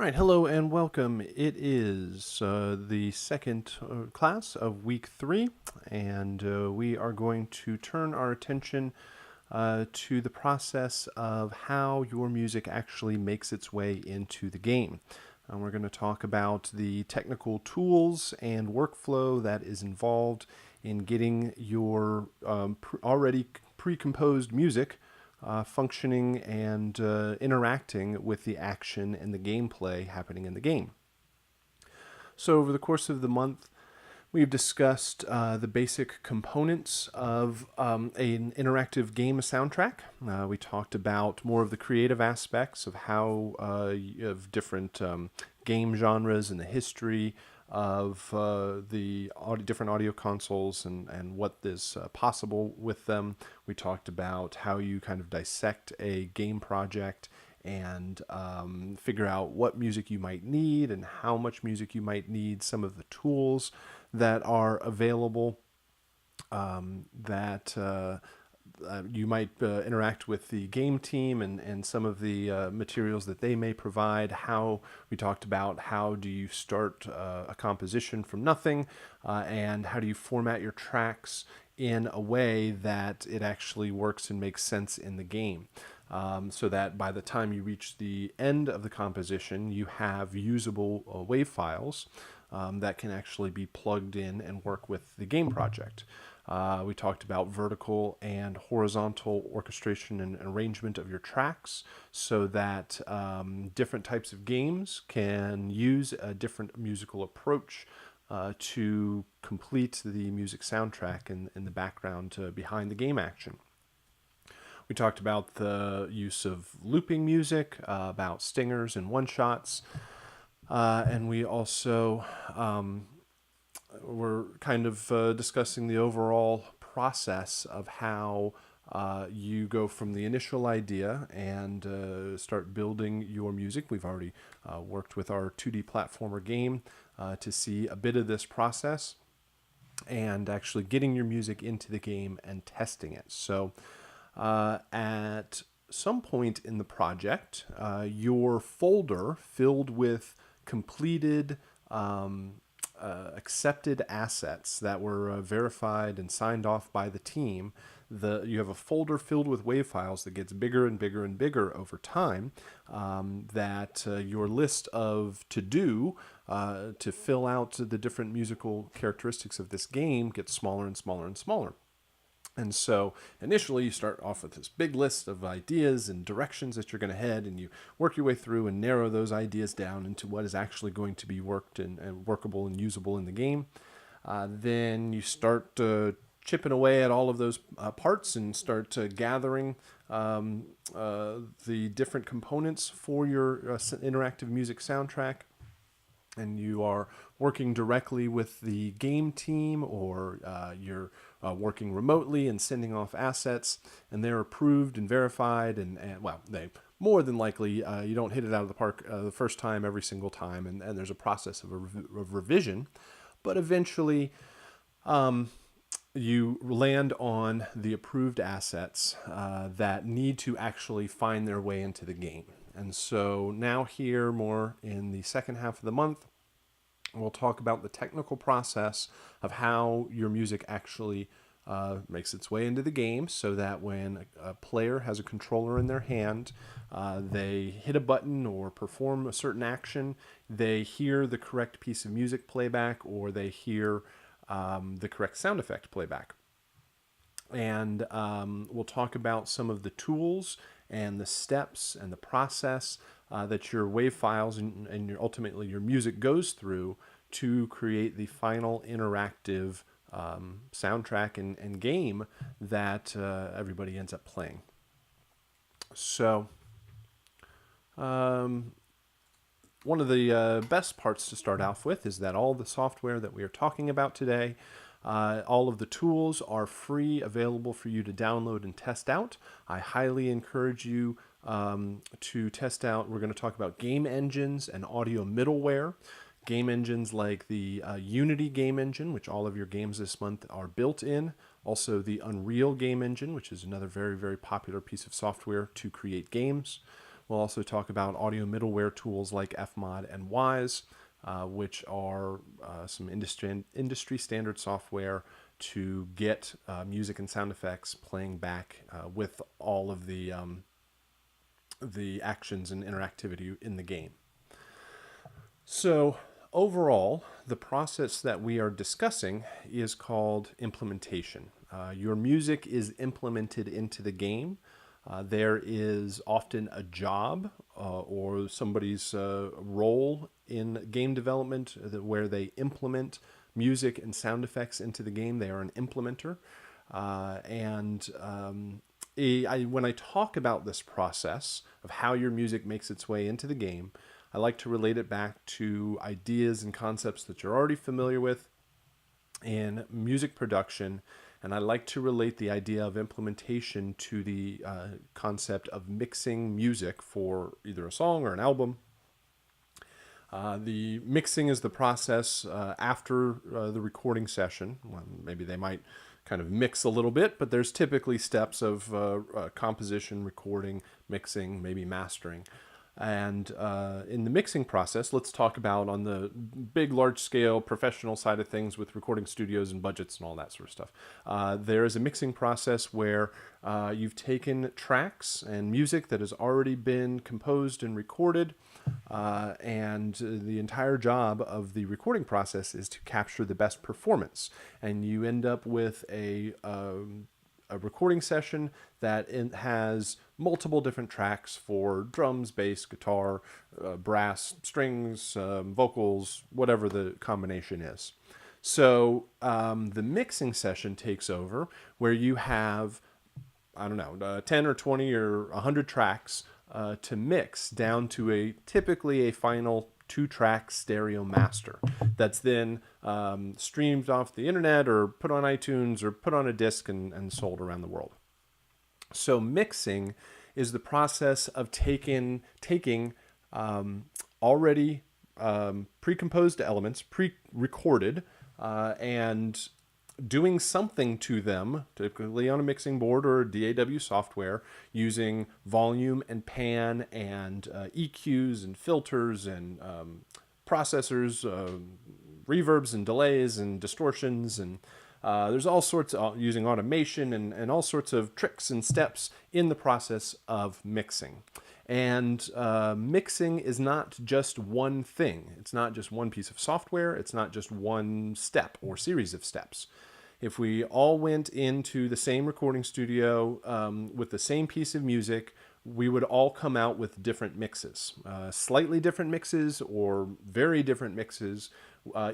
All right, hello and welcome. It is the second class of week 3, and we are going to turn our attention to the process of how your music actually makes its way into the game. We're going to talk about the technical tools and workflow that is involved in getting your already pre-composed music functioning and interacting with the action and the gameplay happening in the game. So over the course of the month, we've discussed the basic components of an interactive game soundtrack. We talked about more of the creative aspects of how of different game genres and the history of the different audio consoles and what is possible with them. We talked about how you kind of dissect a game project and figure out what music you might need and how much music you might need, some of the tools that are available that you might interact with the game team and some of the materials that they may provide. How we talked about how do you start a composition from nothing and how do you format your tracks in a way that it actually works and makes sense in the game. So that by the time you reach the end of the composition, you have usable WAV files that can actually be plugged in and work with the game project. We talked about vertical and horizontal orchestration and arrangement of your tracks so that different types of games can use a different musical approach to complete the music soundtrack in the background behind the game action. We talked about the use of looping music, about stingers and one-shots, and we also were kind of discussing the overall process of how you go from the initial idea and start building your music. We've already worked with our 2D platformer game to see a bit of this process and actually getting your music into the game and testing it. So at some point in the project, your folder filled with completed accepted assets that were verified and signed off by the team. You have a folder filled with WAV files that gets bigger and bigger and bigger over time. That your list of to-do to fill out the different musical characteristics of this game gets smaller and smaller and smaller. And so initially you start off with this big list of ideas and directions that you're going to head, and you work your way through and narrow those ideas down into what is actually going to be worked and workable and usable in the game. Then you start chipping away at all of those parts and start gathering the different components for your interactive music soundtrack. And you are working directly with the game team, or you're working remotely and sending off assets, and they're approved and verified, and well, they more than likely you don't hit it out of the park the first time every single time, and there's a process of revision, but eventually you land on the approved assets that need to actually find their way into the game. And so now here, more in the second half of the month, we'll talk about the technical process of how your music actually makes its way into the game, so that when a player has a controller in their hand, they hit a button or perform a certain action, they hear the correct piece of music playback, or they hear the correct sound effect playback. And we'll talk about some of the tools and the steps and the process that your WAV files and ultimately your music goes through to create the final interactive soundtrack and game that everybody ends up playing. So one of the best parts to start off with is that all the software that we are talking about today, all of the tools are free, available for you to download and test out. I highly encourage you to test out. We're going to talk about game engines and audio middleware. Game engines like the Unity game engine, which all of your games this month are built in. Also the Unreal game engine, which is another very, very popular piece of software to create games. We'll also talk about audio middleware tools like Fmod and Wise, which are some industry standard software to get music and sound effects playing back with all of the actions and interactivity in the game. So overall, the process that we are discussing is called implementation. Your music is implemented into the game. There is often a job or somebody's role in game development where they implement music and sound effects into the game. They are an implementer. When I talk about this process of how your music makes its way into the game, I like to relate it back to ideas and concepts that you're already familiar with in music production. And I like to relate the idea of implementation to the concept of mixing music for either a song or an album. The mixing is the process after the recording session. Well, maybe they might kind of mix a little bit, but there's typically steps of composition, recording, mixing, maybe mastering. And in the mixing process, let's talk about on the big, large-scale professional side of things with recording studios and budgets and all that sort of stuff. There is a mixing process where you've taken tracks and music that has already been composed and recorded, and the entire job of the recording process is to capture the best performance. And you end up with a recording session that has multiple different tracks for drums, bass, guitar, brass, strings, vocals, whatever the combination is. So the mixing session takes over where you have, I don't know, 10 or 20 or 100 tracks to mix down to typically a final 2-track stereo master that's then streamed off the internet or put on iTunes or put on a disc and sold around the world. So mixing is the process of taking already pre-composed elements, pre-recorded, and doing something to them, typically on a mixing board or DAW software, using volume and pan and EQs and filters and processors, reverbs and delays and distortions, and there's all sorts of using automation and all sorts of tricks and steps in the process of mixing. And mixing is not just one thing. It's not just one piece of software. It's not just one step or series of steps. If we all went into the same recording studio with the same piece of music, we would all come out with different mixes, slightly different mixes or very different mixes.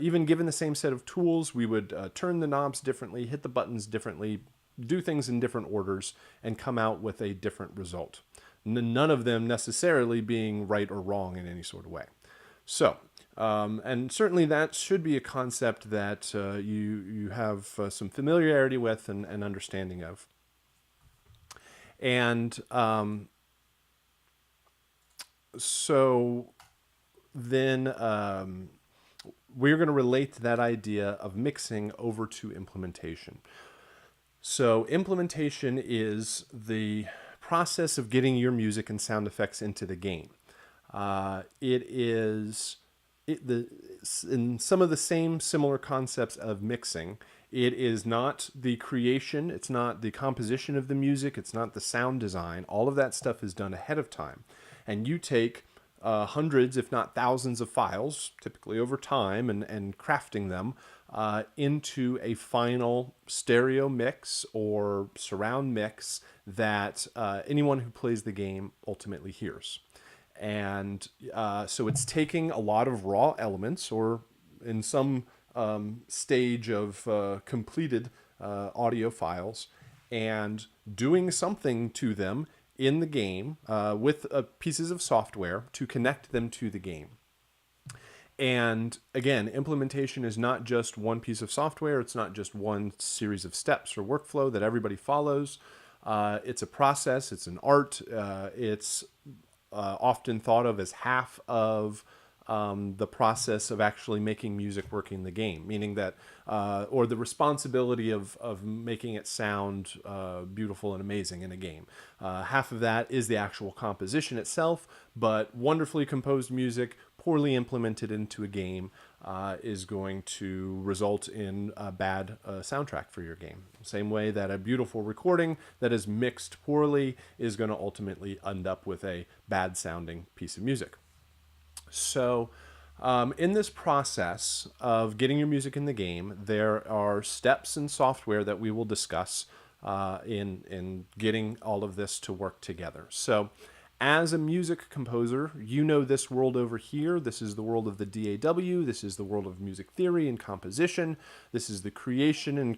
Even given the same set of tools, we would turn the knobs differently, hit the buttons differently, do things in different orders, and come out with a different result. None of them necessarily being right or wrong in any sort of way. So, and certainly that should be a concept that you have some familiarity with and understanding of. And so then we're going to relate that idea of mixing over to implementation. So implementation is the process of getting your music and sound effects into the game. In some of the same similar concepts of mixing, it is not the creation, it's not the composition of the music, it's not the sound design. All of that stuff is done ahead of time. And you take hundreds, if not thousands of files, typically over time, and crafting them into a final stereo mix or surround mix that anyone who plays the game ultimately hears. And so it's taking a lot of raw elements, or in some stage of completed audio files, and doing something to them in the game with pieces of software to connect them to the game. And again, implementation is not just one piece of software. It's not just one series of steps or workflow that everybody follows. It's a process. It's an art. It's often thought of as half of the process of actually making music work in the game, meaning that, or the responsibility of making it sound beautiful and amazing in a game. Half of that is the actual composition itself, but wonderfully composed music, poorly implemented into a game, is going to result in a bad soundtrack for your game. Same way that a beautiful recording that is mixed poorly is going to ultimately end up with a bad sounding piece of music. So, in this process of getting your music in the game, there are steps in software that we will discuss in getting all of this to work together. So, as a music composer, you know this world over here. This is the world of the DAW. This is the world of music theory and composition. This is the creation and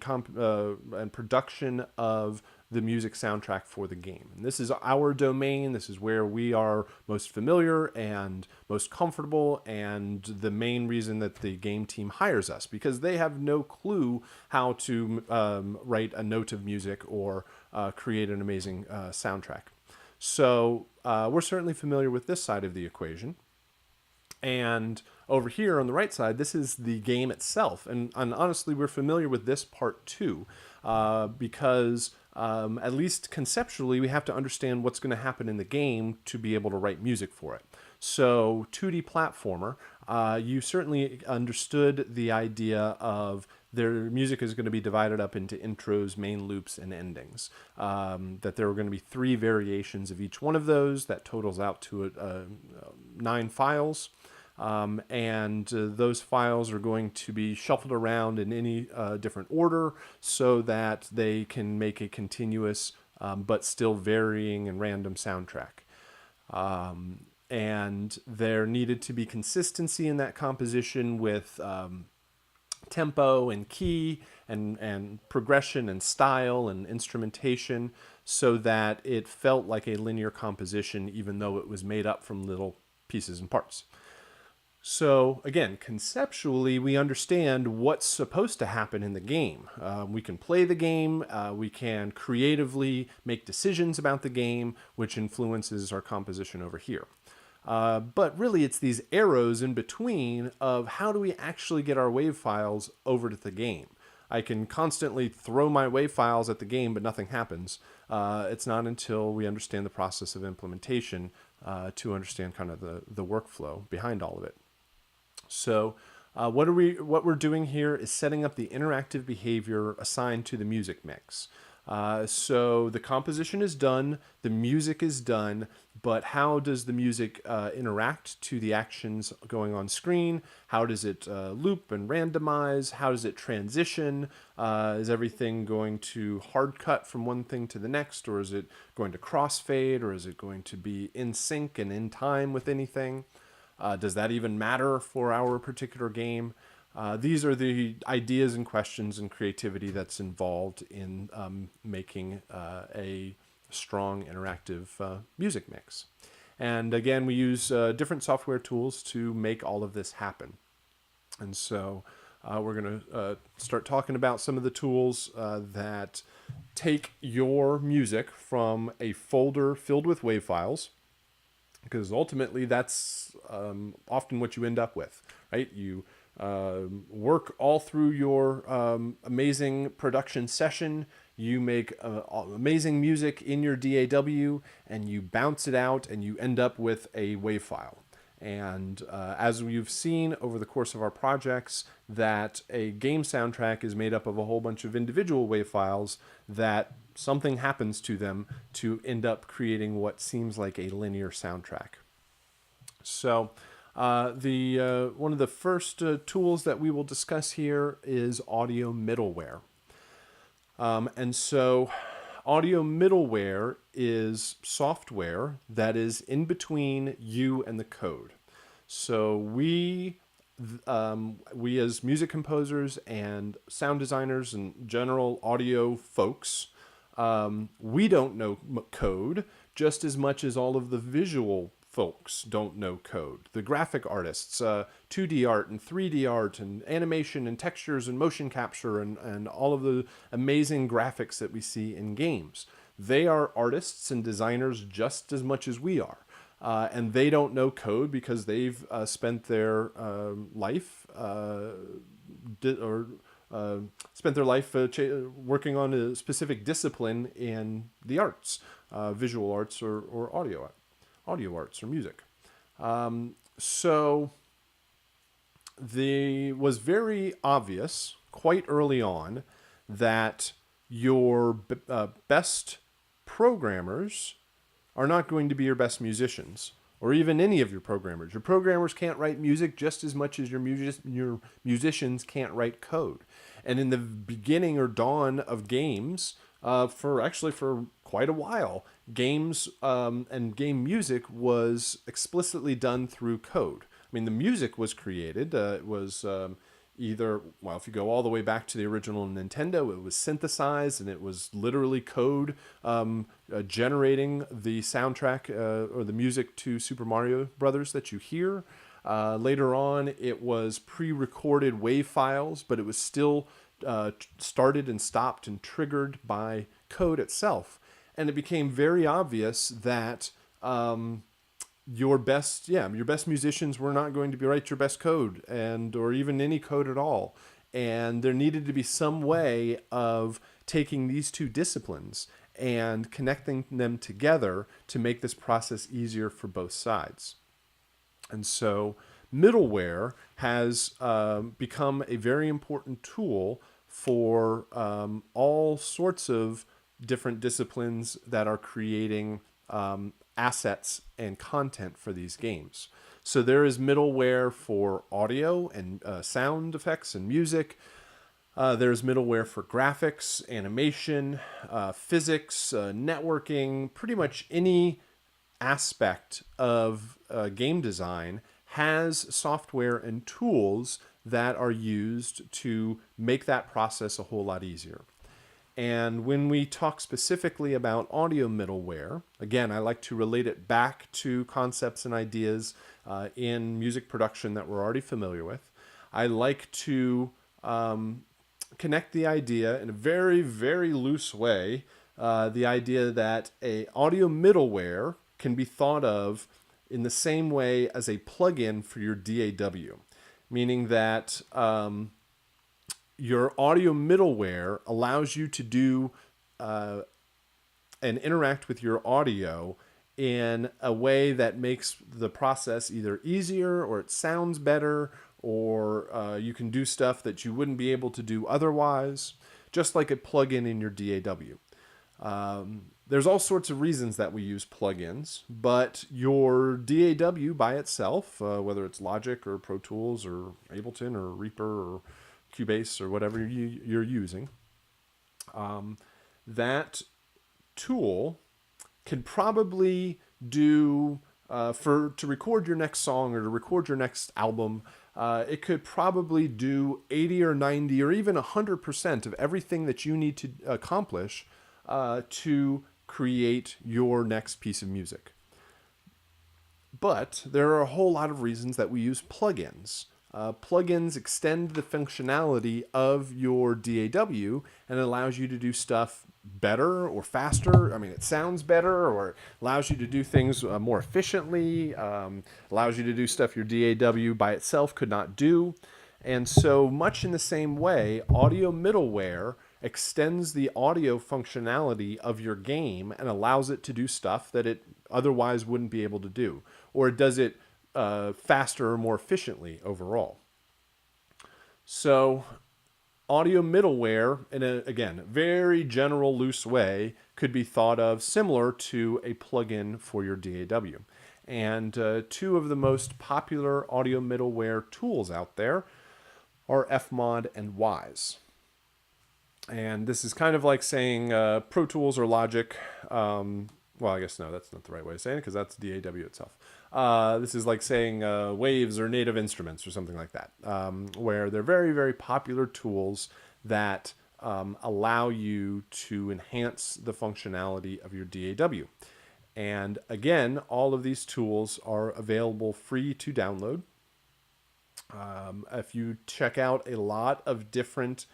production of the music soundtrack for the game. And this is our domain. This is where we are most familiar and most comfortable, and the main reason that the game team hires us, because they have no clue how to write a note of music or create an amazing soundtrack. So we're certainly familiar with this side of the equation. And over here on the right side, this is the game itself. And honestly, we're familiar with this part too, because at least conceptually, we have to understand what's going to happen in the game to be able to write music for it. So 2D platformer, you certainly understood the idea of their music is going to be divided up into intros, main loops, and endings. That there were going to be 3 variations of each one of those. That totals out to 9 files. And those files are going to be shuffled around in any different order so that they can make a continuous but still varying and random soundtrack. And there needed to be consistency in that composition with tempo and key and progression and style and instrumentation, so that it felt like a linear composition even though it was made up from little pieces and parts. So again, conceptually, we understand what's supposed to happen in the game. We can play the game, we can creatively make decisions about the game, which influences our composition over here. But really, it's these arrows in between of how do we actually get our WAV files over to the game. I can constantly throw my WAV files at the game, but nothing happens. It's not until we understand the process of implementation to understand kind of the workflow behind all of it. So what we're doing here is setting up the interactive behavior assigned to the music mix. So the composition is done, the music is done, but how does the music interact to the actions going on screen? How does it loop and randomize? How does it transition? Is everything going to hard cut from one thing to the next, or is it going to crossfade, or is it going to be in sync and in time with anything? Does that even matter for our particular game? These are the ideas and questions and creativity that's involved in making a strong interactive music mix. And again, we use different software tools to make all of this happen. And so we're going to start talking about some of the tools that take your music from a folder filled with WAV files, because ultimately that's often what you end up with, right? You work all through your amazing production session. You make amazing music in your DAW, and you bounce it out, and you end up with a WAV file. And as we've seen over the course of our projects, that a game soundtrack is made up of a whole bunch of individual WAV files that something happens to them to end up creating what seems like a linear soundtrack. So one of the first tools that we will discuss here is audio middleware. And so audio middleware is software that is in between you and the code. So we as music composers and sound designers and general audio folks, we don't know code just as much as all of the visual folks don't know code. The graphic artists, 2D art and 3D art and animation and textures and motion capture and all of the amazing graphics that we see in games. They are artists and designers just as much as we are. and they don't know code because they've spent their life or spent their life working on a specific discipline in the arts, visual arts or audio arts or music. So the was very obvious quite early on that your best programmers are not going to be your best musicians or even any of your programmers. Your programmers can't write music just as much as your musicians can't write code. And in the beginning or dawn of games, for quite a while, games and game music was explicitly done through code. I mean, the music was created. It was either, well, if you go all the way back to the original Nintendo, it was synthesized and it was literally code generating the soundtrack or the music to Super Mario Brothers that you hear. Later on, it was pre-recorded WAV files, but it was still started and stopped and triggered by code itself. And it became very obvious that your best musicians were not going to be write your best code or even any code at all. And there needed to be some way of taking these two disciplines and connecting them together to make this process easier for both sides. And so middleware has become a very important tool for all sorts of different disciplines that are creating assets and content for these games. So there is middleware for audio and sound effects and music. There's middleware for graphics, animation, physics, networking, pretty much any aspect of game design has software and tools that are used to make that process a whole lot easier. And when we talk specifically about audio middleware, again, I like to relate it back to concepts and ideas in music production that we're already familiar with. I like to connect the idea in a very, very loose way, the idea that a audio middleware can be thought of in the same way as a plugin for your DAW, meaning that your audio middleware allows you to do and interact with your audio in a way that makes the process either easier or it sounds better or you can do stuff that you wouldn't be able to do otherwise, just like a plugin in your DAW. There's all sorts of reasons that we use plugins, but your DAW by itself, whether it's Logic or Pro Tools or Ableton or Reaper or Cubase or whatever you're using, that tool can probably do to record your next song or to record your next album. It could probably do 80 or 90 or even 100% of everything that you need to accomplish to create your next piece of music. But there are a whole lot of reasons that we use plugins. Plugins extend the functionality of your DAW and it allows you to do stuff better or faster. I mean, it sounds better, or it allows you to do things more efficiently, allows you to do stuff your DAW by itself could not do. And so much in the same way, audio middleware extends the audio functionality of your game and allows it to do stuff that it otherwise wouldn't be able to do, or it does it faster or more efficiently overall. So audio middleware, in a, again, very general, loose way, could be thought of similar to a plugin for your DAW. And two of the most popular audio middleware tools out there are Fmod and Wwise. And this is kind of like saying Pro Tools or Logic. Well, I guess no, that's not the right way of saying it because that's DAW itself. This is like saying Waves or Native Instruments or something like that, where they're very, very popular tools that allow you to enhance the functionality of your DAW. And again, all of these tools are available free to download. If you check out a lot of different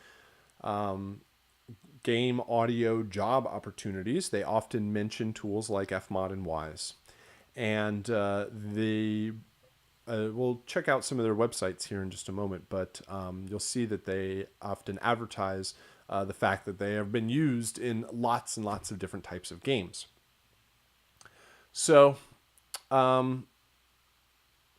game audio job opportunities, they often mention tools like Fmod and Wwise. And we'll check out some of their websites here in just a moment, but you'll see that they often advertise the fact that they have been used in lots and lots of different types of games. So, audio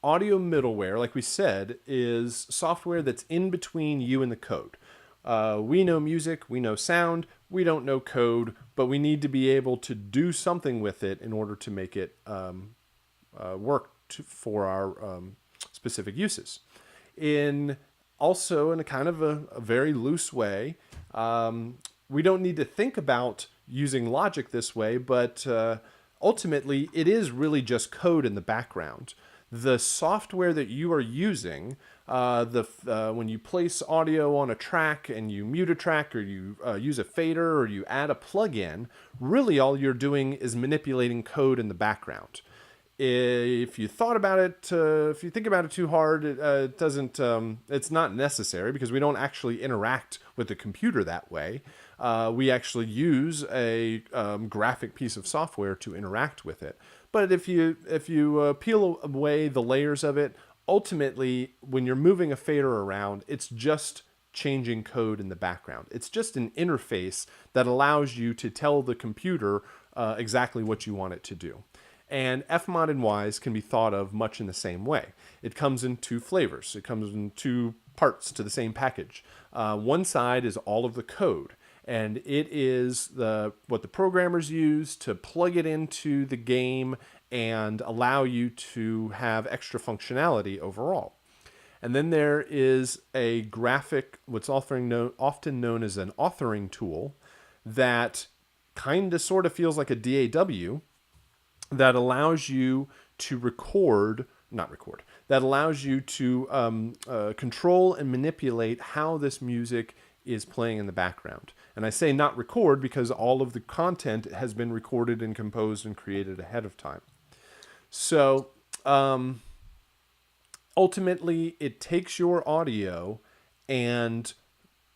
middleware, like we said, is software that's in between you and the code. We know music, we know sound, we don't know code, but we need to be able to do something with it in order to make it work for our specific uses. Also in a kind of a very loose way, we don't need to think about using logic this way, but ultimately it is really just code in the background. The software that you are using, when you place audio on a track and you mute a track, or you use a fader, or you add a plugin, really all you're doing is manipulating code in the background. If you thought about it, if you think about it too hard, it doesn't. It's not necessary, because we don't actually interact with the computer that way. We actually use a graphic piece of software to interact with it. But if you peel away the layers of it, ultimately, when you're moving a fader around, it's just changing code in the background. It's just an interface that allows you to tell the computer exactly what you want it to do. And Fmod and Wise can be thought of much in the same way. It comes in two flavors. It comes in two parts to the same package. One side is all of the code, and it is what the programmers use to plug it into the game and allow you to have extra functionality overall. And then there is a graphic, what's often known as an authoring tool, that kind of sort of feels like a DAW, that allows you to that allows you to control and manipulate how this music is playing in the background. And I say not record because all of the content has been recorded and composed and created ahead of time. So ultimately, it takes your audio and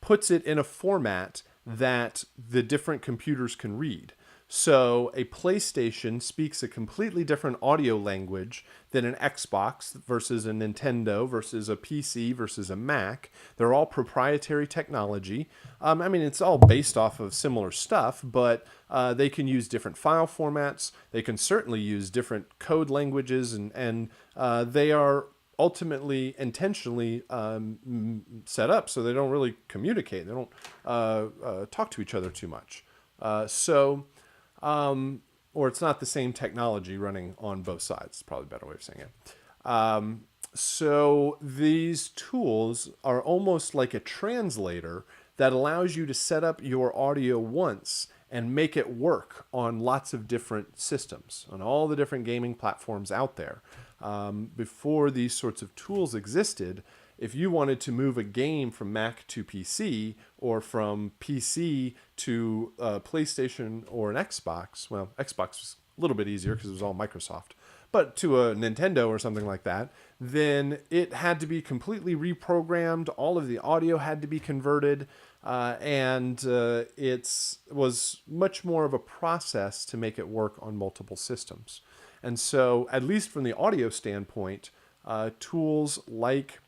puts it in a format that the different computers can read. So a PlayStation speaks a completely different audio language than an Xbox versus a Nintendo versus a PC versus a Mac. They're all proprietary technology. I mean, it's all based off of similar stuff, but they can use different file formats. They can certainly use different code languages, and they are ultimately intentionally set up so they don't really communicate. They don't talk to each other too much. Or it's not the same technology running on both sides. It's probably a better way of saying it. So these tools are almost like a translator that allows you to set up your audio once and make it work on lots of different systems, on all the different gaming platforms out there. Before these sorts of tools existed, if you wanted to move a game from Mac to PC, or from PC to PlayStation or an Xbox, well, Xbox was a little bit easier because it was all Microsoft, but to a Nintendo or something like that, then it had to be completely reprogrammed. All of the audio had to be converted, and it was much more of a process to make it work on multiple systems. And so, at least from the audio standpoint, tools like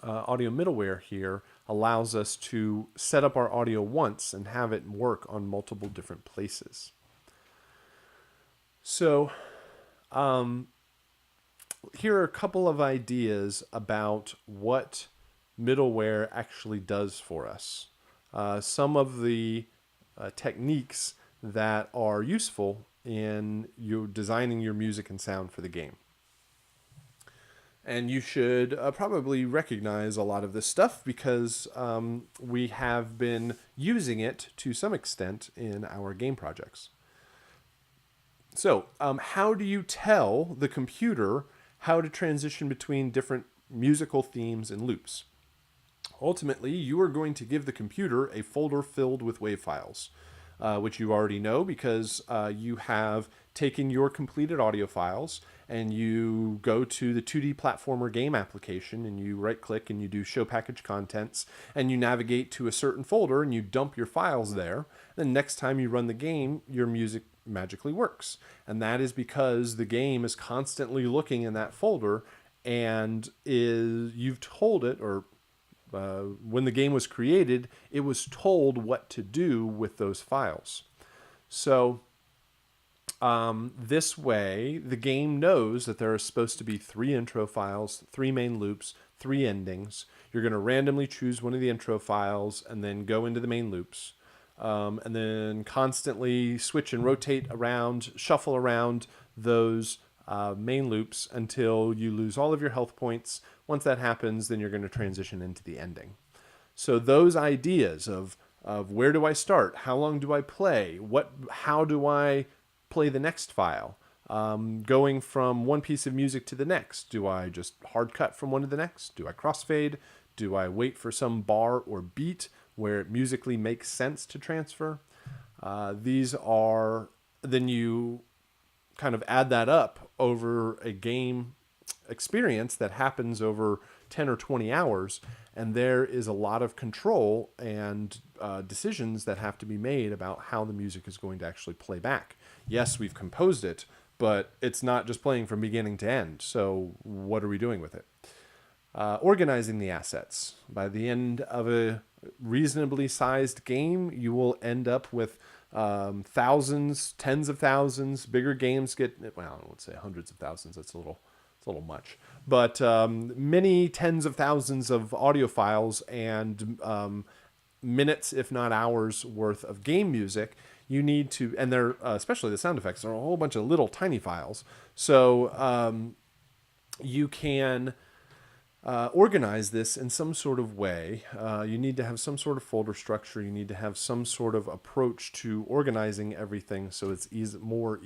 audio middleware here allows us to set up our audio once and have it work on multiple different places. So here are a couple of ideas about what middleware actually does for us. Some of the techniques that are useful in you designing your music and sound for the game. And you should probably recognize a lot of this stuff because we have been using it to some extent in our game projects. So how do you tell the computer how to transition between different musical themes and loops? Ultimately, you are going to give the computer a folder filled with WAV files, which you already know because you have taken your completed audio files and you go to the 2D platformer game application and you right click and you do show package contents and you navigate to a certain folder and you dump your files there. Then next time you run the game, your music magically works. And that is because the game is constantly looking in that folder and you've told it, or when the game was created, it was told what to do with those files. So this way, the game knows that there are supposed to be 3 intro files, 3 main loops, 3 endings. You're going to randomly choose one of the intro files and then go into the main loops. And then constantly switch and rotate around, shuffle around those main loops until you lose all of your health points. Once that happens, then you're going to transition into the ending. So those ideas of where do I start? How long do I play? How do I play the next file? Going from one piece of music to the next. Do I just hard cut from one to the next? Do I crossfade? Do I wait for some bar or beat where it musically makes sense to transfer? Then you kind of add that up over a game experience that happens over 10 or 20 hours, and there is a lot of control and decisions that have to be made about how the music is going to actually play back. Yes, we've composed it, but it's not just playing from beginning to end. So what are we doing with it? Organizing the assets. By the end of a reasonably sized game, you will end up with thousands, tens of thousands. Bigger games get, well, I would say hundreds of thousands. It's a little much, but many tens of thousands of audio files and minutes, if not hours, worth of game music. You need to, and they're especially the sound effects, are a whole bunch of little tiny files. So you can organize this in some sort of way. You need to have some sort of folder structure. You need to have some sort of approach to organizing everything so it's more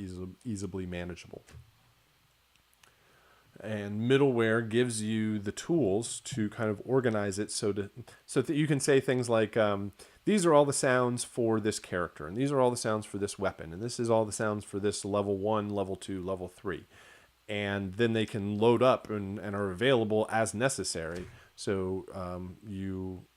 easily manageable. And middleware gives you the tools to kind of organize it so that you can say things like, these are all the sounds for this character, and these are all the sounds for this weapon, and this is all the sounds for this level 1, level 2, level 3. And then they can load up and are available as necessary. So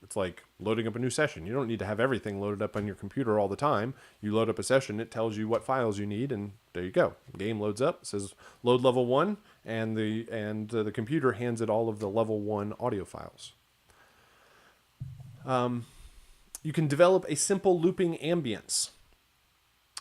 it's like loading up a new session. You don't need to have everything loaded up on your computer all the time. You load up a session, it tells you what files you need, and there you go. Game loads up, says load level 1, and the computer hands it all of the level 1 audio files. You can develop a simple looping ambience.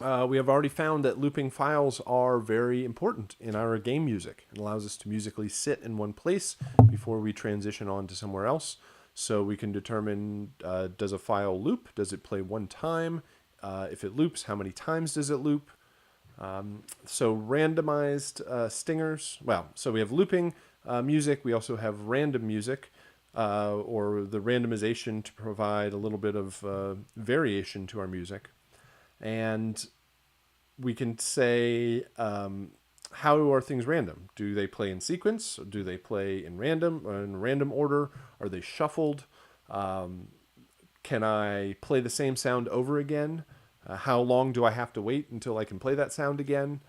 We have already found that looping files are very important in our game music. It allows us to musically sit in one place before we transition on to somewhere else. So we can determine, does a file loop? Does it play one time? If it loops, how many times does it loop? So randomized stingers. Well, so we have looping music. We also have random music, or the randomization to provide a little bit of variation to our music. And we can say, how are things random? Do they play in sequence? Do they play in random order? Are they shuffled? Can I play the same sound over again? How long do I have to wait until I can play that sound again?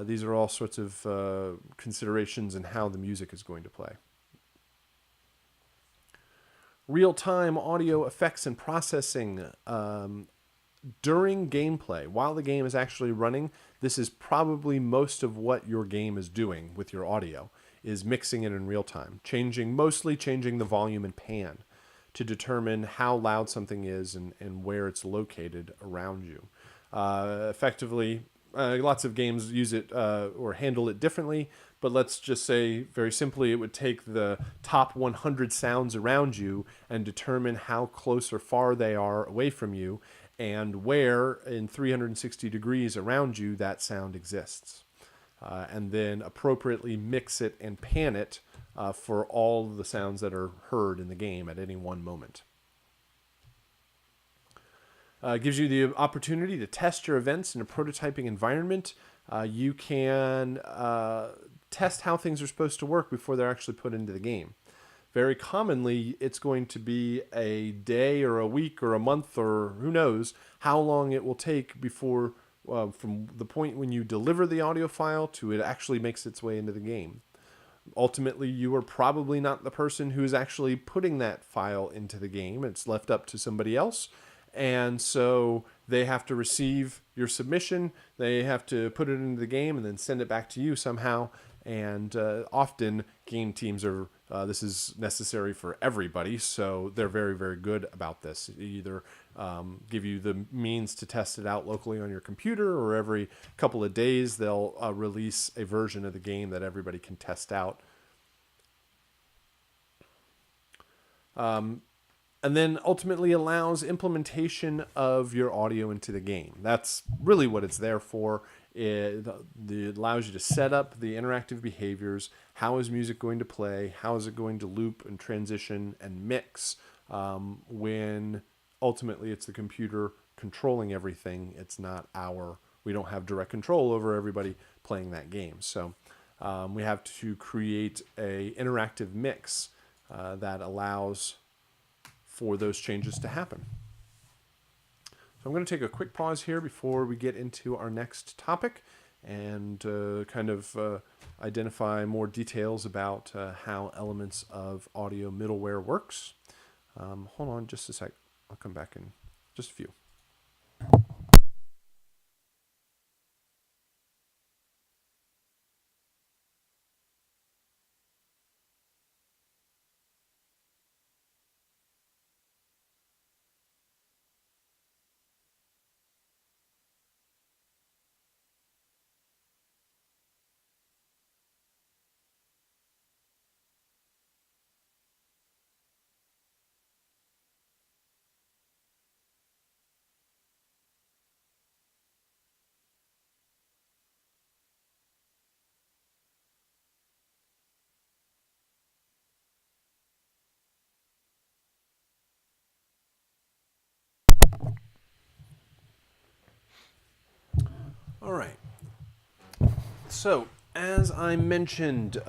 These are all sorts of considerations in how the music is going to play. Real-time audio effects and processing. During gameplay, while the game is actually running, this is probably most of what your game is doing with your audio, is mixing it in real time, mostly changing the volume and pan to determine how loud something is and where it's located around you. Effectively, lots of games use it or handle it differently, but let's just say very simply it would take the top 100 sounds around you and determine how close or far they are away from you, and where in 360 degrees around you that sound exists. And then appropriately mix it and pan it for all the sounds that are heard in the game at any one moment. Gives you the opportunity to test your events in a prototyping environment. You can test how things are supposed to work before they're actually put into the game. Very commonly, it's going to be a day or a week or a month or who knows how long it will take before, from the point when you deliver the audio file to it actually makes its way into the game. Ultimately, you are probably not the person who's actually putting that file into the game. It's left up to somebody else. And so they have to receive your submission, they have to put it into the game and then send it back to you somehow. And often game teams are, this is necessary for everybody, so they're very, very good about this. Either give you the means to test it out locally on your computer, or every couple of days they'll release a version of the game that everybody can test out. And then ultimately allows implementation of your audio into the game. That's really what it's there for. It allows you to set up the interactive behaviors. How is music going to play? How is it going to loop and transition and mix when ultimately it's the computer controlling everything. It's not we don't have direct control over everybody playing that game. So we have to create a interactive mix that allows for those changes to happen. So I'm going to take a quick pause here before we get into our next topic and kind of identify more details about how elements of audio middleware works. Hold on just a sec. I'll come back in just a few. All right. So, as I mentioned,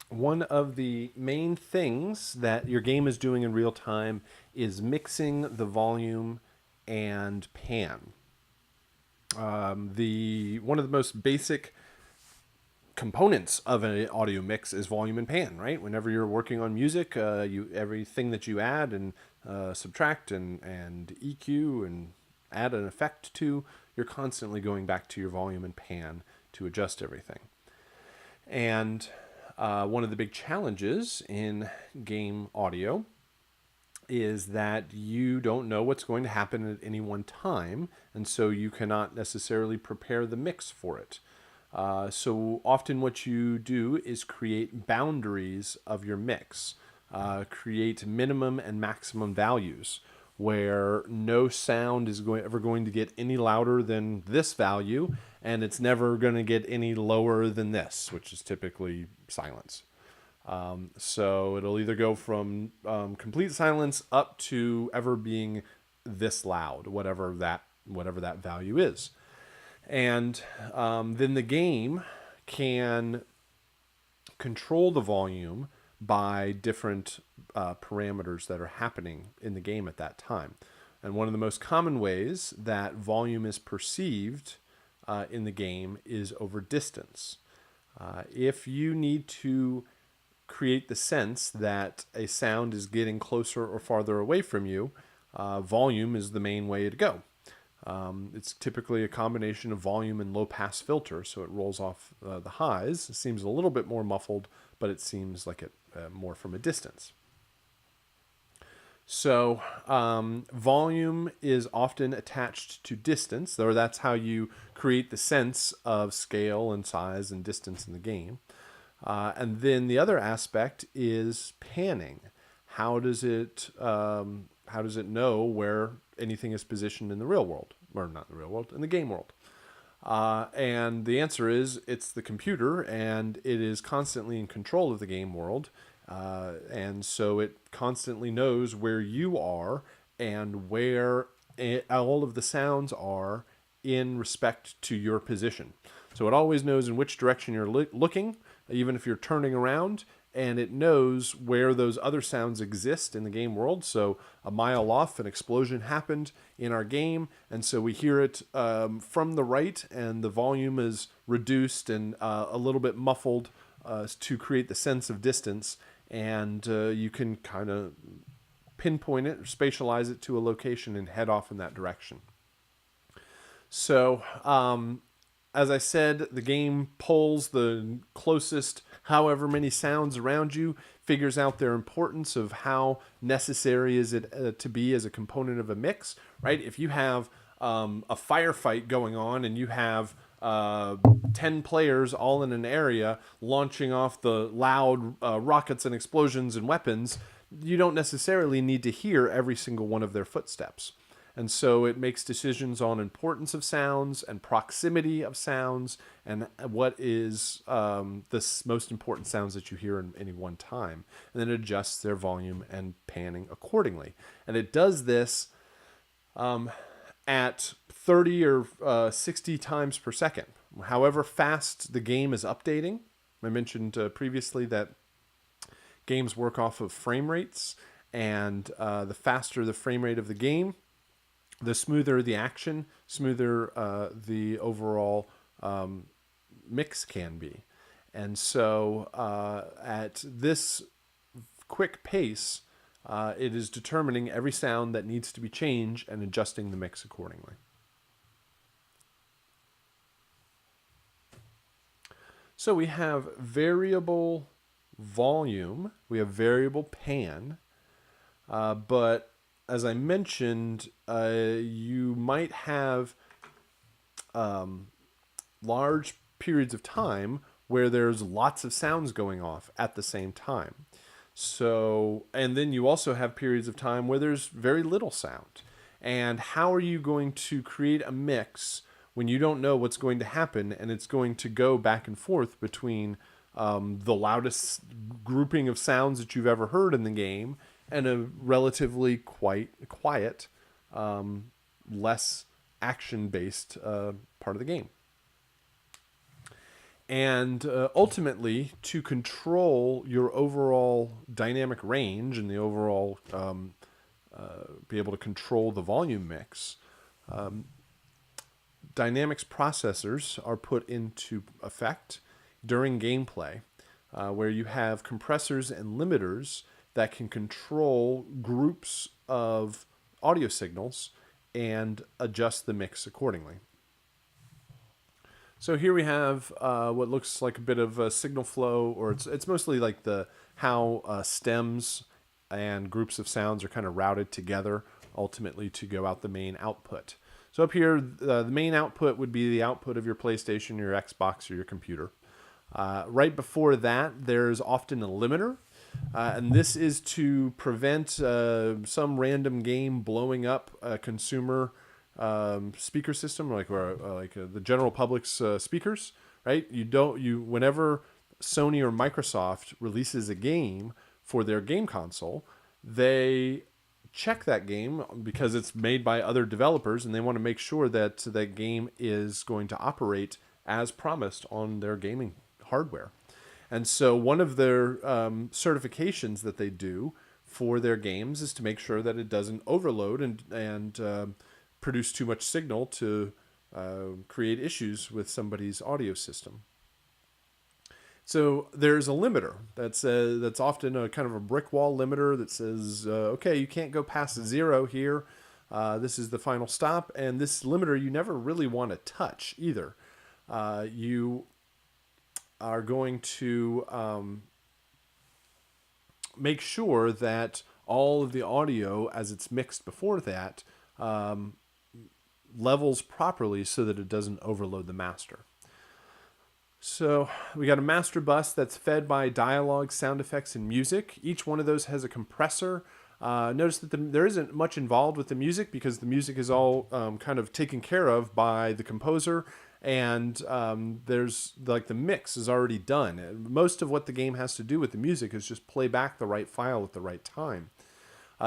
one of the main things that your game is doing in real time is mixing the volume and pan. One of the most basic components of an audio mix is volume and pan, right? Whenever you're working on music, everything that you add and subtract and EQ and add an effect to, you're constantly going back to your volume and pan to adjust everything. And one of the big challenges in game audio is that you don't know what's going to happen at any one time, and so you cannot necessarily prepare the mix for it. So often what you do is create boundaries of your mix, create minimum and maximum values where no sound is ever going to get any louder than this value, and it's never going to get any lower than this, which is typically silence. So it'll either go from complete silence up to ever being this loud, whatever that value is. And then the game can control the volume by different parameters that are happening in the game at that time. And one of the most common ways that volume is perceived in the game is over distance. If you need to create the sense that a sound is getting closer or farther away from you, volume is the main way to go. It's typically a combination of volume and low pass filter, so it rolls off the highs. It seems a little bit more muffled, but it seems like it more from a distance. So volume is often attached to distance, or that's how you create the sense of scale and size and distance in the game. And then the other aspect is panning. How does it know where anything is positioned in the real world, or not in the real world, in the game world? And the answer is it's the computer, and it is constantly in control of the game world. And so it constantly knows where you are and where all of the sounds are in respect to your position. So it always knows in which direction you're looking, even if you're turning around, and it knows where those other sounds exist in the game world. So a mile off, an explosion happened in our game, and so we hear it from the right, and the volume is reduced and a little bit muffled to create the sense of distance, and you can kind of pinpoint it or spatialize it to a location and head off in that direction. So, as I said, the game pulls the closest however many sounds around you, figures out their importance of how necessary is it to be as a component of a mix, right? If you have a firefight going on and you have 10 players all in an area launching off the loud rockets and explosions and weapons, you don't necessarily need to hear every single one of their footsteps. And so it makes decisions on importance of sounds and proximity of sounds and what is the most important sounds that you hear in any one time. And then it adjusts their volume and panning accordingly. And it does this at 30 or 60 times per second. However fast the game is updating. I mentioned previously that games work off of frame rates, and the faster the frame rate of the game, the smoother the action, smoother the overall mix can be. And so at this quick pace, it is determining every sound that needs to be changed and adjusting the mix accordingly. So we have variable volume, we have variable pan, but as I mentioned, you might have large periods of time where there's lots of sounds going off at the same time. So, and then you also have periods of time where there's very little sound. And how are you going to create a mix when you don't know what's going to happen and it's going to go back and forth between the loudest grouping of sounds that you've ever heard in the game and a relatively quiet, less action-based part of the game. And ultimately, to control your overall dynamic range and the overall be able to control the volume mix, dynamics processors are put into effect during gameplay, where you have compressors and limiters that can control groups of audio signals and adjust the mix accordingly. So here we have what looks like a bit of a signal flow, or it's mostly like how stems and groups of sounds are kind of routed together ultimately to go out the main output. So up here, the main output would be the output of your PlayStation, your Xbox, or your computer. Right before that, there's often a limiter. And this is to prevent some random game blowing up a consumer speaker system, like the general public's speakers, right? Whenever Sony or Microsoft releases a game for their game console, they check that game because it's made by other developers, and they want to make sure that that game is going to operate as promised on their gaming hardware. And so one of their certifications that they do for their games is to make sure that it doesn't overload and produce too much signal to create issues with somebody's audio system. So there's a limiter that's often a kind of a brick wall limiter that says, okay, you can't go past 0 here. This is the final stop. And this limiter you never really want to touch either. You are going to make sure that all of the audio as it's mixed before that levels properly so that it doesn't overload the master. So we got a master bus that's fed by dialogue, sound effects, and music. Each one of those has a compressor. Notice that there isn't much involved with the music because the music is all kind of taken care of by the composer, and there's like the mix is already done. Most of what the game has to do with the music is just play back the right file at the right time.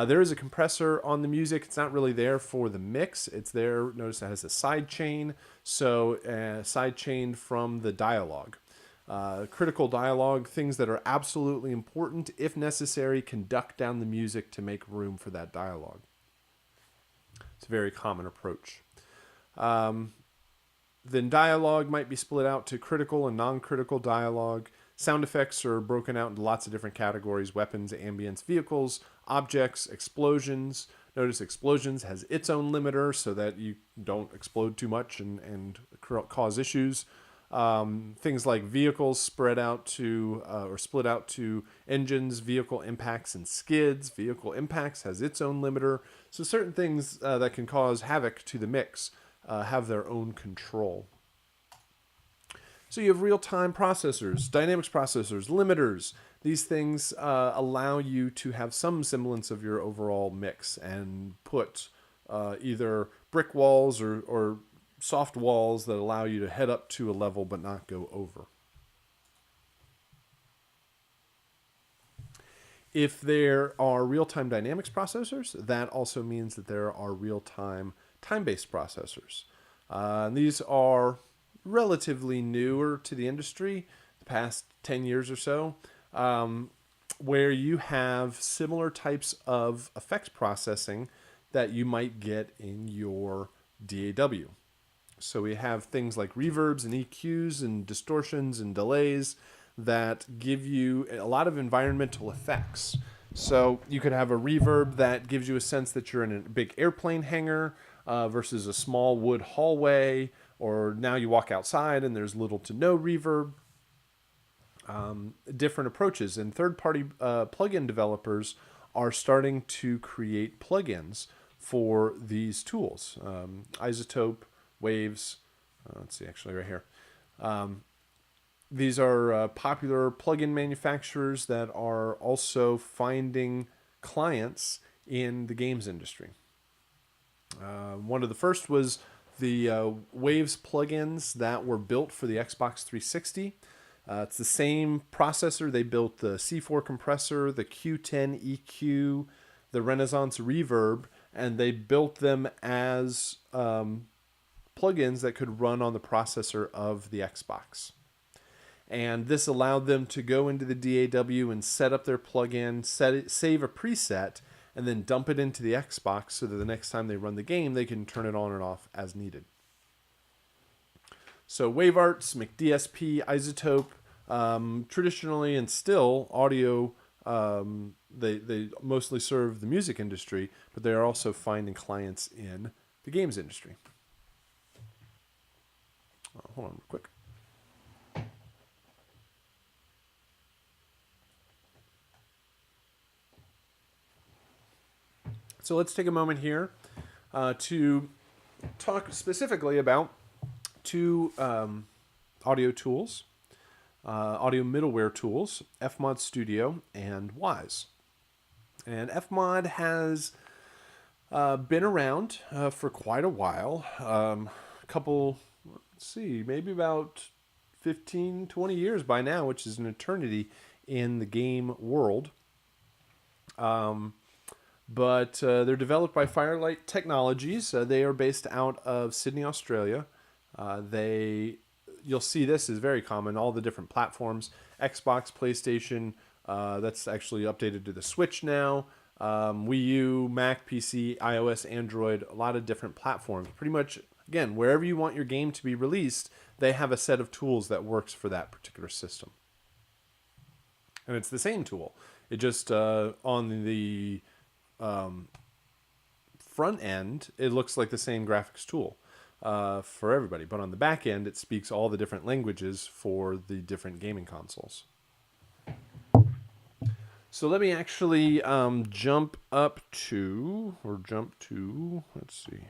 There is a compressor on the music. It's not really there for the mix. It's there. Notice it has a side chain. So side chain from the dialogue. Critical dialogue, things that are absolutely important. If necessary, conduct down the music to make room for that dialogue. It's a very common approach. Then dialogue might be split out to critical and non-critical dialogue. Sound effects are broken out into lots of different categories: weapons, ambience, vehicles, objects, explosions. Notice explosions has its own limiter so that you don't explode too much and cause issues. Things like vehicles spread out to or split out to engines, vehicle impacts, and skids. Vehicle impacts has its own limiter. So certain things that can cause havoc to the mix have their own control. So you have real-time processors, dynamics processors, limiters. These things allow you to have some semblance of your overall mix and put either brick walls or soft walls that allow you to head up to a level but not go over. If there are real-time dynamics processors, that also means that there are real-time time-based processors. These are relatively newer to the industry, the past 10 years or so, where you have similar types of effects processing that you might get in your DAW. So we have things like reverbs and EQs and distortions and delays that give you a lot of environmental effects. So you could have a reverb that gives you a sense that you're in a big airplane hangar versus a small wood hallway, or now you walk outside and there's little to no reverb. Different approaches, and third-party plugin developers are starting to create plugins for these tools. Isotope, Waves, let's see, actually right here. These are popular plugin manufacturers that are also finding clients in the games industry. One of the first was the Waves plugins that were built for the Xbox 360. It's the same processor. They built the C4 compressor, the Q10 EQ, the Renaissance Reverb, and they built them as plugins that could run on the processor of the Xbox. And this allowed them to go into the DAW and set up their plugin, save a preset, and then dump it into the Xbox so that the next time they run the game, they can turn it on and off as needed. So WaveArts, McDSP, Isotope, traditionally and still audio, they mostly serve the music industry, but they are also finding clients in the games industry. Hold on real quick. So let's take a moment here to talk specifically about two audio tools, audio middleware tools, Fmod Studio and Wwise. And Fmod has been around for quite a while, maybe about 15, 20 years by now, which is an eternity in the game world. But they're developed by Firelight Technologies. They are based out of Sydney, Australia. You'll see this is very common, all the different platforms, Xbox, PlayStation, that's actually updated to the Switch now, Wii U, Mac, PC, iOS, Android, a lot of different platforms. Pretty much, again, wherever you want your game to be released, they have a set of tools that works for that particular system. And it's the same tool. It just, on the front end, it looks like the same graphics tool for everybody. But on the back end, it speaks all the different languages for the different gaming consoles. So let me actually jump to, let's see.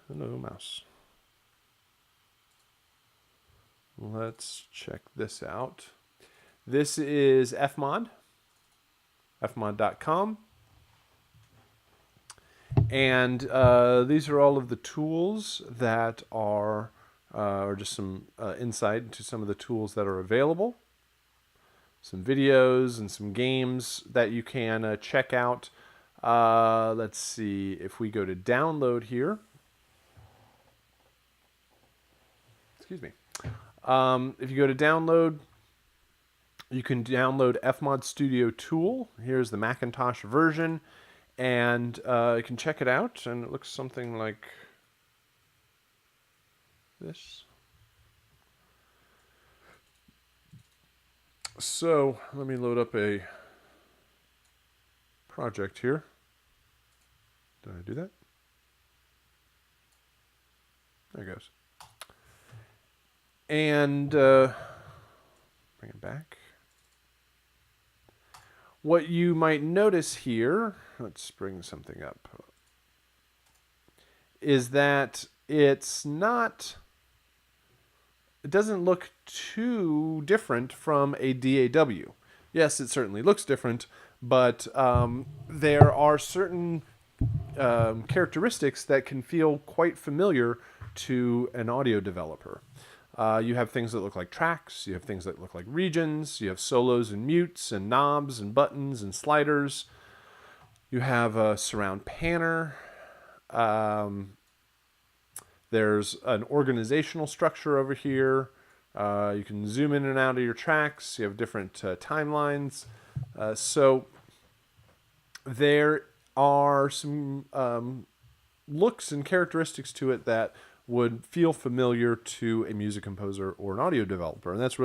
Hello, mouse. Let's check this out. This is Fmod, fmod.com. And these are all of the tools that are, or just some insight into some of the tools that are available. Some videos and some games that you can check out. Let's see, if we go to download here. Excuse me. If you go to download, you can download Fmod Studio Tool. Here's the Macintosh version. And you can check it out, and it looks something like this. So let me load up a project here. Did I do that? There it goes. And bring it back. What you might notice here, let's bring something up, is that it doesn't look too different from a DAW. Yes, it certainly looks different, but there are certain characteristics that can feel quite familiar to an audio developer. You have things that look like tracks, you have things that look like regions, you have solos and mutes and knobs and buttons and sliders. You have a surround panner. There's an organizational structure over here. You can zoom in and out of your tracks. You have different timelines. So there are some looks and characteristics to it that would feel familiar to a music composer or an audio developer. And that's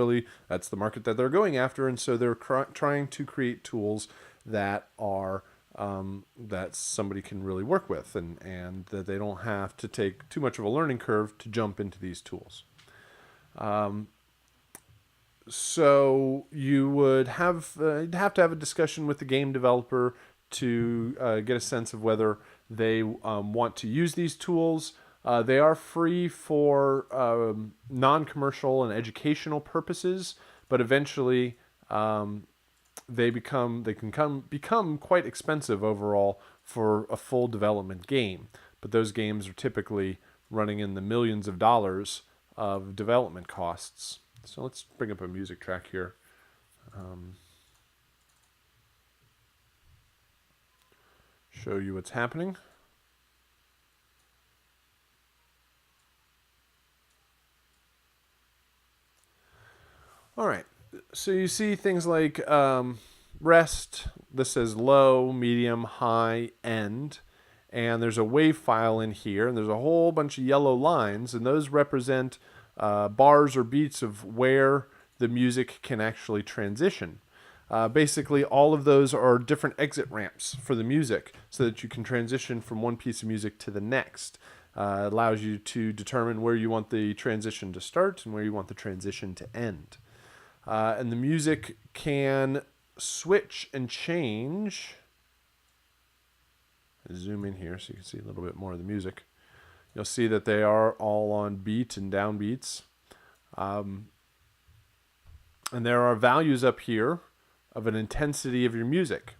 the market that they're going after. And so they're trying to create tools that are that somebody can really work with, and that they don't have to take too much of a learning curve to jump into these tools. So you would have to have a discussion with the game developer to get a sense of whether they want to use these tools. They are free for non-commercial and educational purposes, but eventually they can become quite expensive overall for a full development game. But those games are typically running in the millions of dollars of development costs. So let's bring up a music track here. Show you what's happening. All right, so you see things like rest. This says low, medium, high, end. And there's a wave file in here, and there's a whole bunch of yellow lines, and those represent bars or beats of where the music can actually transition. Basically, all of those are different exit ramps for the music so that you can transition from one piece of music to the next. It allows you to determine where you want the transition to start and where you want the transition to end. And the music can switch and change. Zoom in here so you can see a little bit more of the music. You'll see that they are all on beat and downbeats. And there are values up here of an intensity of your music.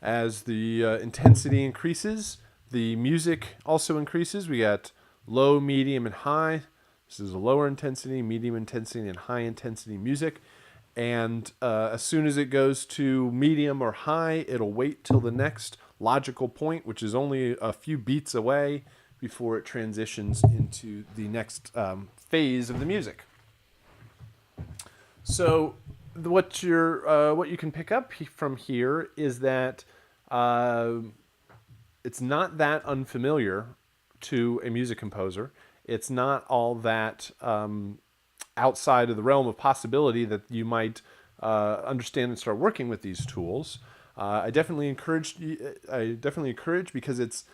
As the intensity increases, the music also increases. We got low, medium, and high. This is a lower intensity, medium intensity, and high intensity music. And as soon as it goes to medium or high, it'll wait till the next logical point, which is only a few beats away, before it transitions into the next phase of the music. So what you can pick up from here is that it's not that unfamiliar to a music composer. It's not all that outside of the realm of possibility that you might understand and start working with these tools. I definitely encourage because it's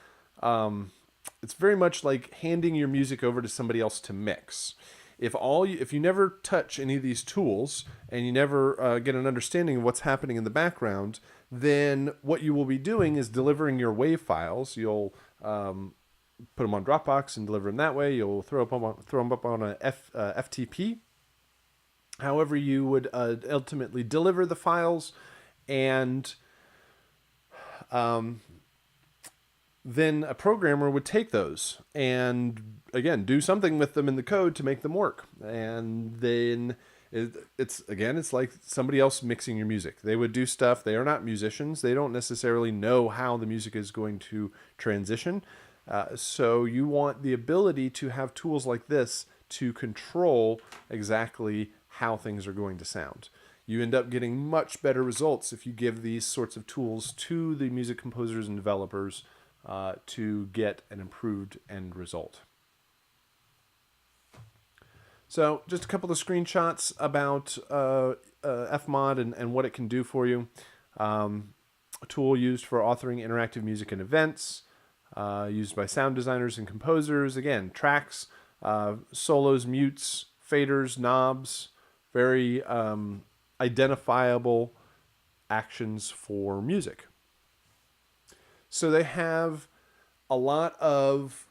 very much like handing your music over to somebody else to mix. If you never touch any of these tools and you never get an understanding of what's happening in the background, then what you will be doing is delivering your WAV files. You'll put them on Dropbox and deliver them that way. You'll throw them up on a FTP. However, you would ultimately deliver the files, and then a programmer would take those and, again, do something with them in the code to make them work. And then it's like somebody else mixing your music. They would do stuff. They are not musicians. They don't necessarily know how the music is going to transition. So you want the ability to have tools like this to control exactly how things are going to sound. You end up getting much better results if you give these sorts of tools to the music composers and developers to get an improved end result. So just a couple of screenshots about Fmod and what it can do for you. a tool used for authoring interactive music and events, used by sound designers and composers. Again, tracks, solos, mutes, faders, knobs, very identifiable actions for music. So they have a lot of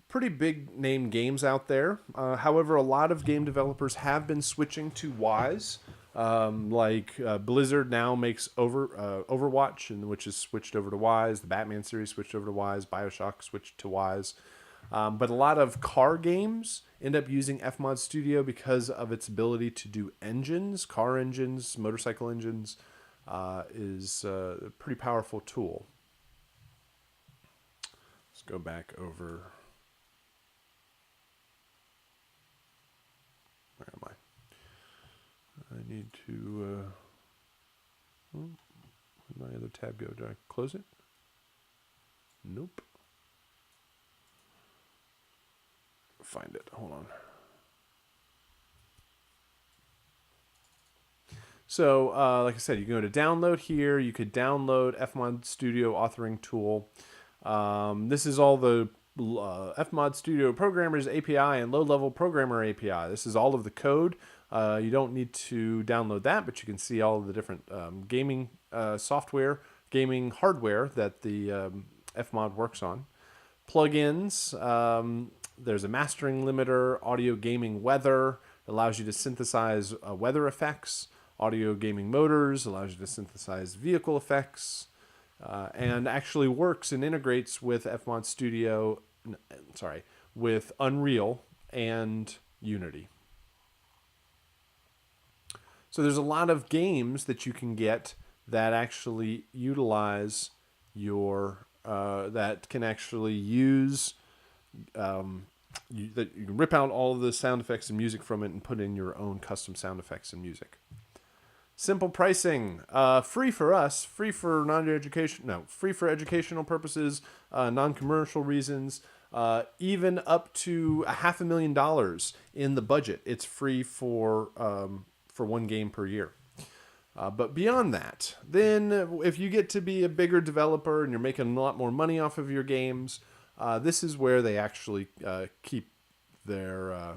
pretty big name games out there. However, a lot of game developers have been switching to Wise. Blizzard now makes Overwatch, which is switched over to Wise. The Batman series switched over to Wise. BioShock switched to Wise. But a lot of car games end up using Fmod Studio because of its ability to do engines, car engines, motorcycle engines. Is a pretty powerful tool. Let's go back over. Where am I? I need to. Where'd my other tab go? Did I close it? Nope. Find it. Hold on. So, like I said, you can go to download here. You could download Fmod Studio authoring tool. This is all the Fmod Studio Programmers API and low-level programmer API. This is all of the code. You don't need to download that, but you can see all of the different gaming software, gaming hardware that the Fmod works on. Plugins. There's a mastering limiter, audio gaming weather, allows you to synthesize weather effects. Audio gaming motors allows you to synthesize vehicle effects, and actually works and integrates with Fmod Studio, with Unreal and Unity. So there's a lot of games that you can get that actually utilize your, that can actually use, that you can rip out all of the sound effects and music from it and put in your own custom sound effects and music. Simple pricing, free for us, free for free for educational purposes, non-commercial reasons, even up to $500,000 in the budget. It's free for one game per year. But beyond that, then if you get to be a bigger developer and you're making a lot more money off of your games, this is where they actually keep their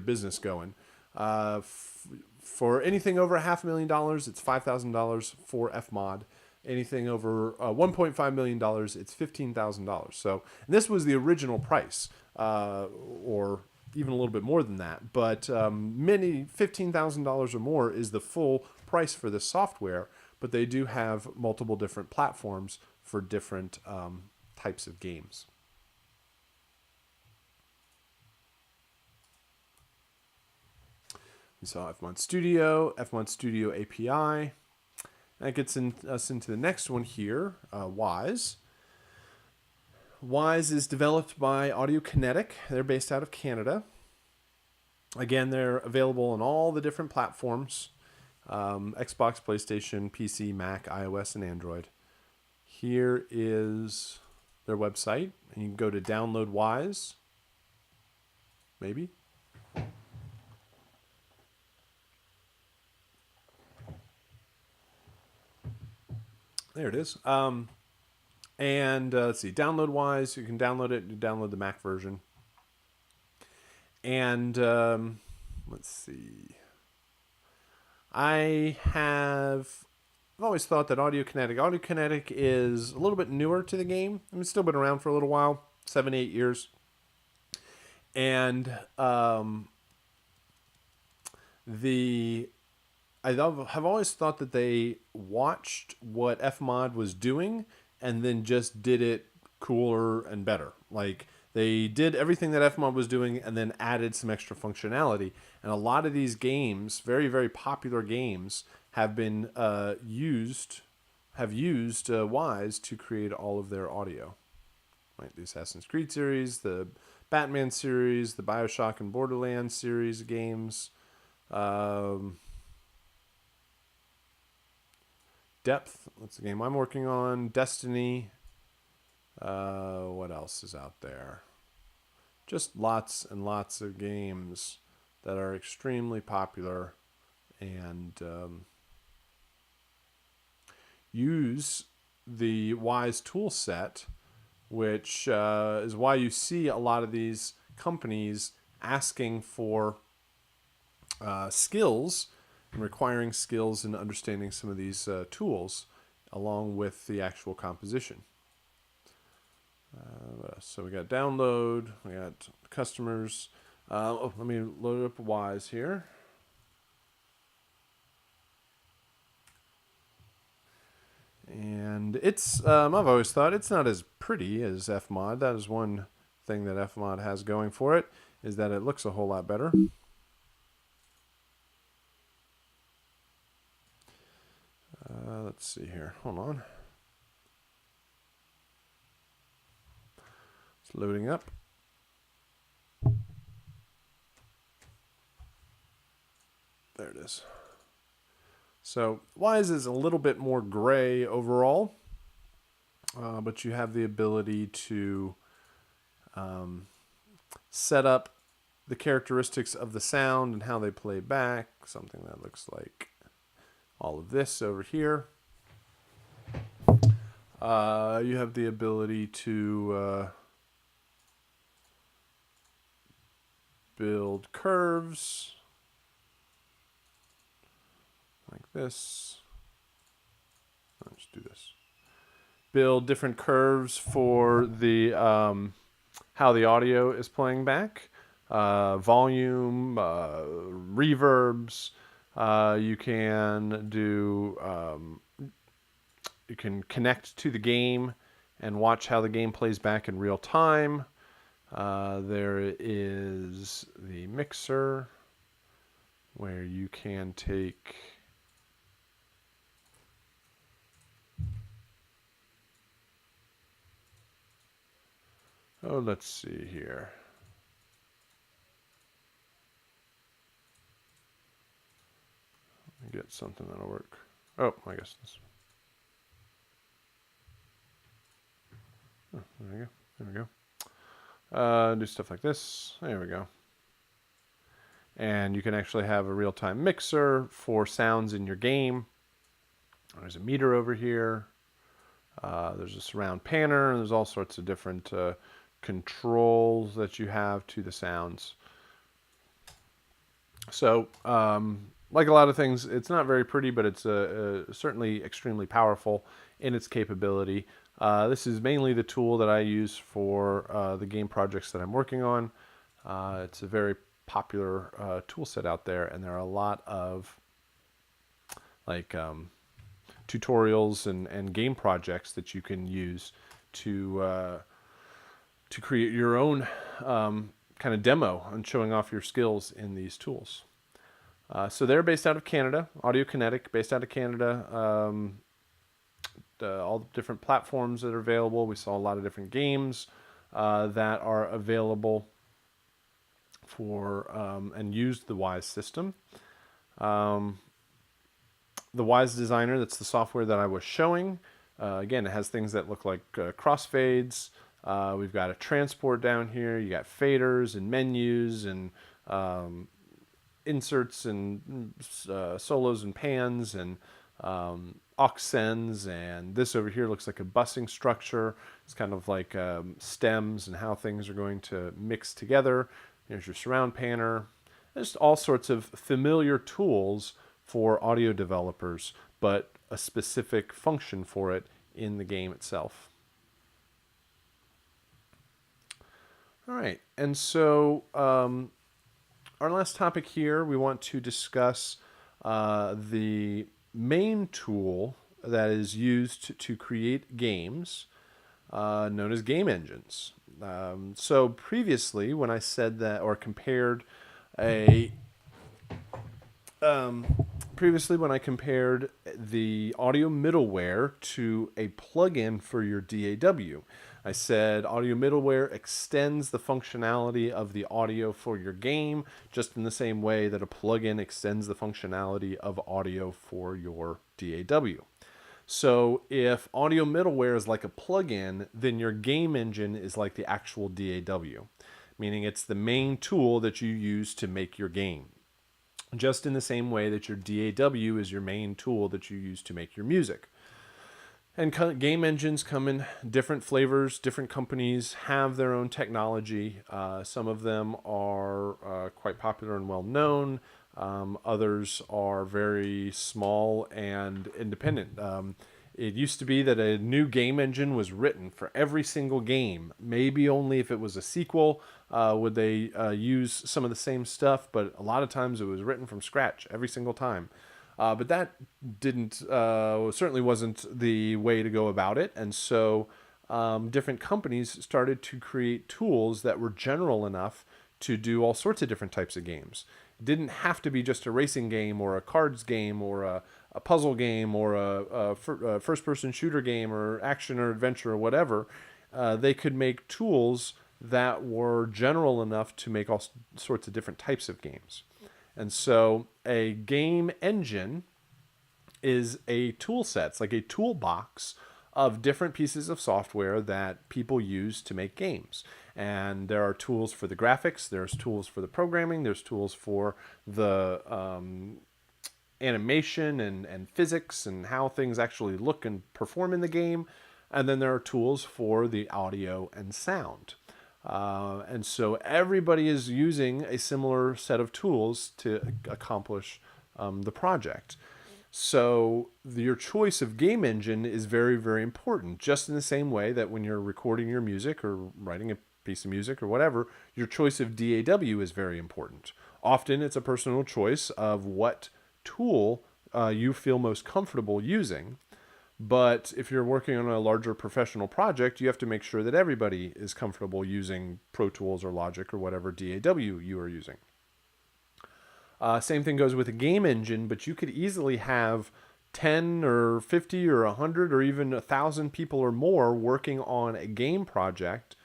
business going. For anything over $500,000, it's $5,000 for Fmod. Anything over $1.5 million, it's $15,000. So this was the original price, or even a little bit more than that. But $15,000 or more is the full price for this software. But they do have multiple different platforms for different types of games. We saw Fmod Studio API. That gets us into the next one here, Wise. Wise is developed by Audiokinetic. They're based out of Canada. Again, they're available on all the different platforms, Xbox, PlayStation, PC, Mac, iOS, and Android. Here is their website. And you can go to download Wise, maybe. There it is. And let's see, download Wise. You can download it. You download the Mac version. And let's see. I've always thought that Audiokinetic is a little bit newer to the game. I mean, it's still been around for a little while, 7-8 years. And I have always thought that they watched what Fmod was doing and then just did it cooler and better. Like, they did everything that Fmod was doing and then added some extra functionality. And a lot of these games, very, very popular games, have been used Wise to create all of their audio. Like the Assassin's Creed series, the Batman series, the BioShock and Borderlands series of games. Depth, that's the game I'm working on. Destiny. What else is out there? Just lots and lots of games that are extremely popular and use the Wise tool set, which is why you see a lot of these companies asking for skills and requiring skills in understanding some of these tools along with the actual composition. So we got download, we got customers. Let me load up Wise here. And it's, I've always thought it's not as pretty as Fmod. That is one thing that Fmod has going for it, is that it looks a whole lot better. Let's see here. Hold on. It's loading up. There it is. So Wise is a little bit more gray overall, but you have the ability to set up the characteristics of the sound and how they play back, something that looks like all of this over here. You have the ability to build curves like this. Let's do this. Build different curves for the how the audio is playing back, volume, reverbs. You can do. You can connect to the game and watch how the game plays back in real time. There is the mixer where you can take let's see here. Let me get something that'll work. Oh, I guess this. Oh, there we go. There we go. Do stuff like this. There we go. And you can actually have a real-time mixer for sounds in your game. There's a meter over here. There's a surround panner. And there's all sorts of different controls that you have to the sounds. So, like a lot of things, it's not very pretty, but it's certainly extremely powerful in its capability. This is mainly the tool that I use for the game projects that I'm working on. It's a very popular tool set out there, and there are a lot of like tutorials and game projects that you can use to create your own kind of demo and showing off your skills in these tools. So they're based out of Canada, Audio Kinetic, based out of Canada. All the different platforms that are available. We saw a lot of different games that are available for and used the Wise system. The Wise Designer, that's the software that I was showing. Again, it has things that look like crossfades. We've got a transport down here. You got faders and menus and inserts and solos and pans and aux sends, and this over here looks like a busing structure. It's kind of like stems and how things are going to mix together. There's your surround panner. There's all sorts of familiar tools for audio developers, but a specific function for it in the game itself. All right, and so our last topic here, we want to discuss the main tool that is used to create games, known as game engines. So previously, when I said that, or compared a previously when I compared the audio middleware to a plugin for your DAW, I said audio middleware extends the functionality of the audio for your game just in the same way that a plugin extends the functionality of audio for your DAW. So if audio middleware is like a plugin, then your game engine is like the actual DAW, meaning it's the main tool that you use to make your game. Just in the same way that your DAW is your main tool that you use to make your music. And game engines come in different flavors. Different companies have their own technology. Some of them are quite popular and well known. Others are very small and independent. It used to be that a new game engine was written for every single game. Maybe only if it was a sequel would they use some of the same stuff, but a lot of times it was written from scratch every single time. But that didn't certainly wasn't the way to go about it, and so different companies started to create tools that were general enough to do all sorts of different types of games. It didn't have to be just a racing game or a cards game or a puzzle game or a first-person shooter game or action or adventure or whatever. They could make tools that were general enough to make all sorts of different types of games. And so a game engine is a tool set. It's like a toolbox of different pieces of software that people use to make games. And there are tools for the graphics, there's tools for the programming, there's tools for the animation and physics and how things actually look and perform in the game. And then there are tools for the audio and sound. And so everybody is using a similar set of tools to accomplish the project. So your choice of game engine is very, very important, just in the same way that when you're recording your music or writing a piece of music or whatever, your choice of DAW is very important. Often it's a personal choice of what tool you feel most comfortable using. But if you're working on a larger professional project, you have to make sure that everybody is comfortable using Pro Tools or Logic or whatever DAW you are using. Same thing goes with a game engine, but you could easily have 10 or 50 or 100 or even 1,000 people or more working on a game project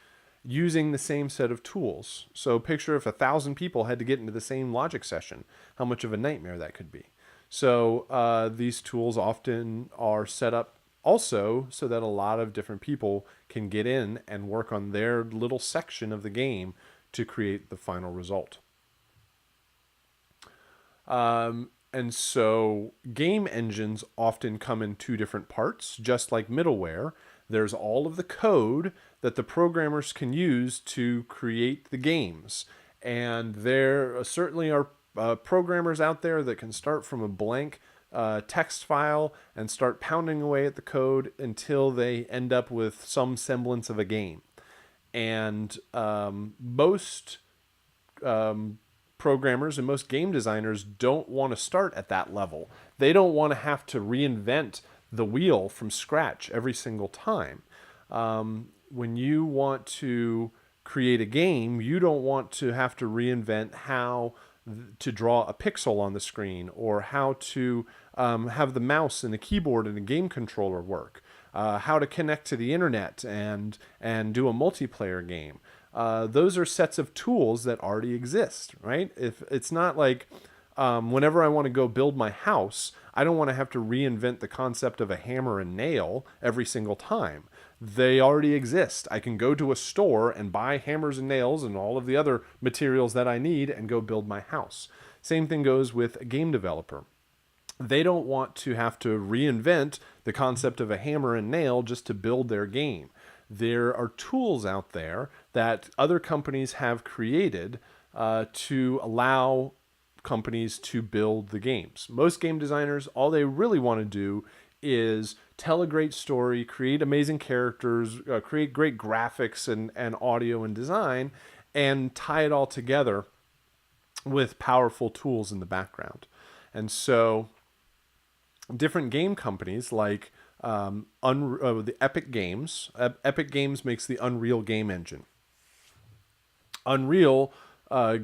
using the same set of tools. So picture if 1,000 people had to get into the same Logic session, how much of a nightmare that could be. So these tools often are set up also so that a lot of different people can get in and work on their little section of the game to create the final result. And so game engines often come in two different parts, just like middleware. There's all of the code that the programmers can use to create the games. And there certainly are programmers out there that can start from a blank text file and start pounding away at the code until they end up with some semblance of a game. And most programmers and most game designers don't want to start at that level. They don't want to have to reinvent the wheel from scratch every single time. When you want to create a game, you don't want to have to reinvent how to draw a pixel on the screen or how to have the mouse and the keyboard and a game controller work, how to connect to the internet and do a multiplayer game. Those are sets of tools that already exist, right? If it's not like whenever I want to go build my house, I don't want to have to reinvent the concept of a hammer and nail every single time. They already exist. I can go to a store and buy hammers and nails and all of the other materials that I need and go build my house. Same thing goes with a game developer. They don't want to have to reinvent the concept of a hammer and nail just to build their game. There are tools out there that other companies have created to allow companies to build the games. Most game designers, all they really want to do is tell a great story, create amazing characters, create great graphics and audio and design, and tie it all together with powerful tools in the background. And so different game companies like the Epic Games. Epic Games makes the Unreal game engine. Unreal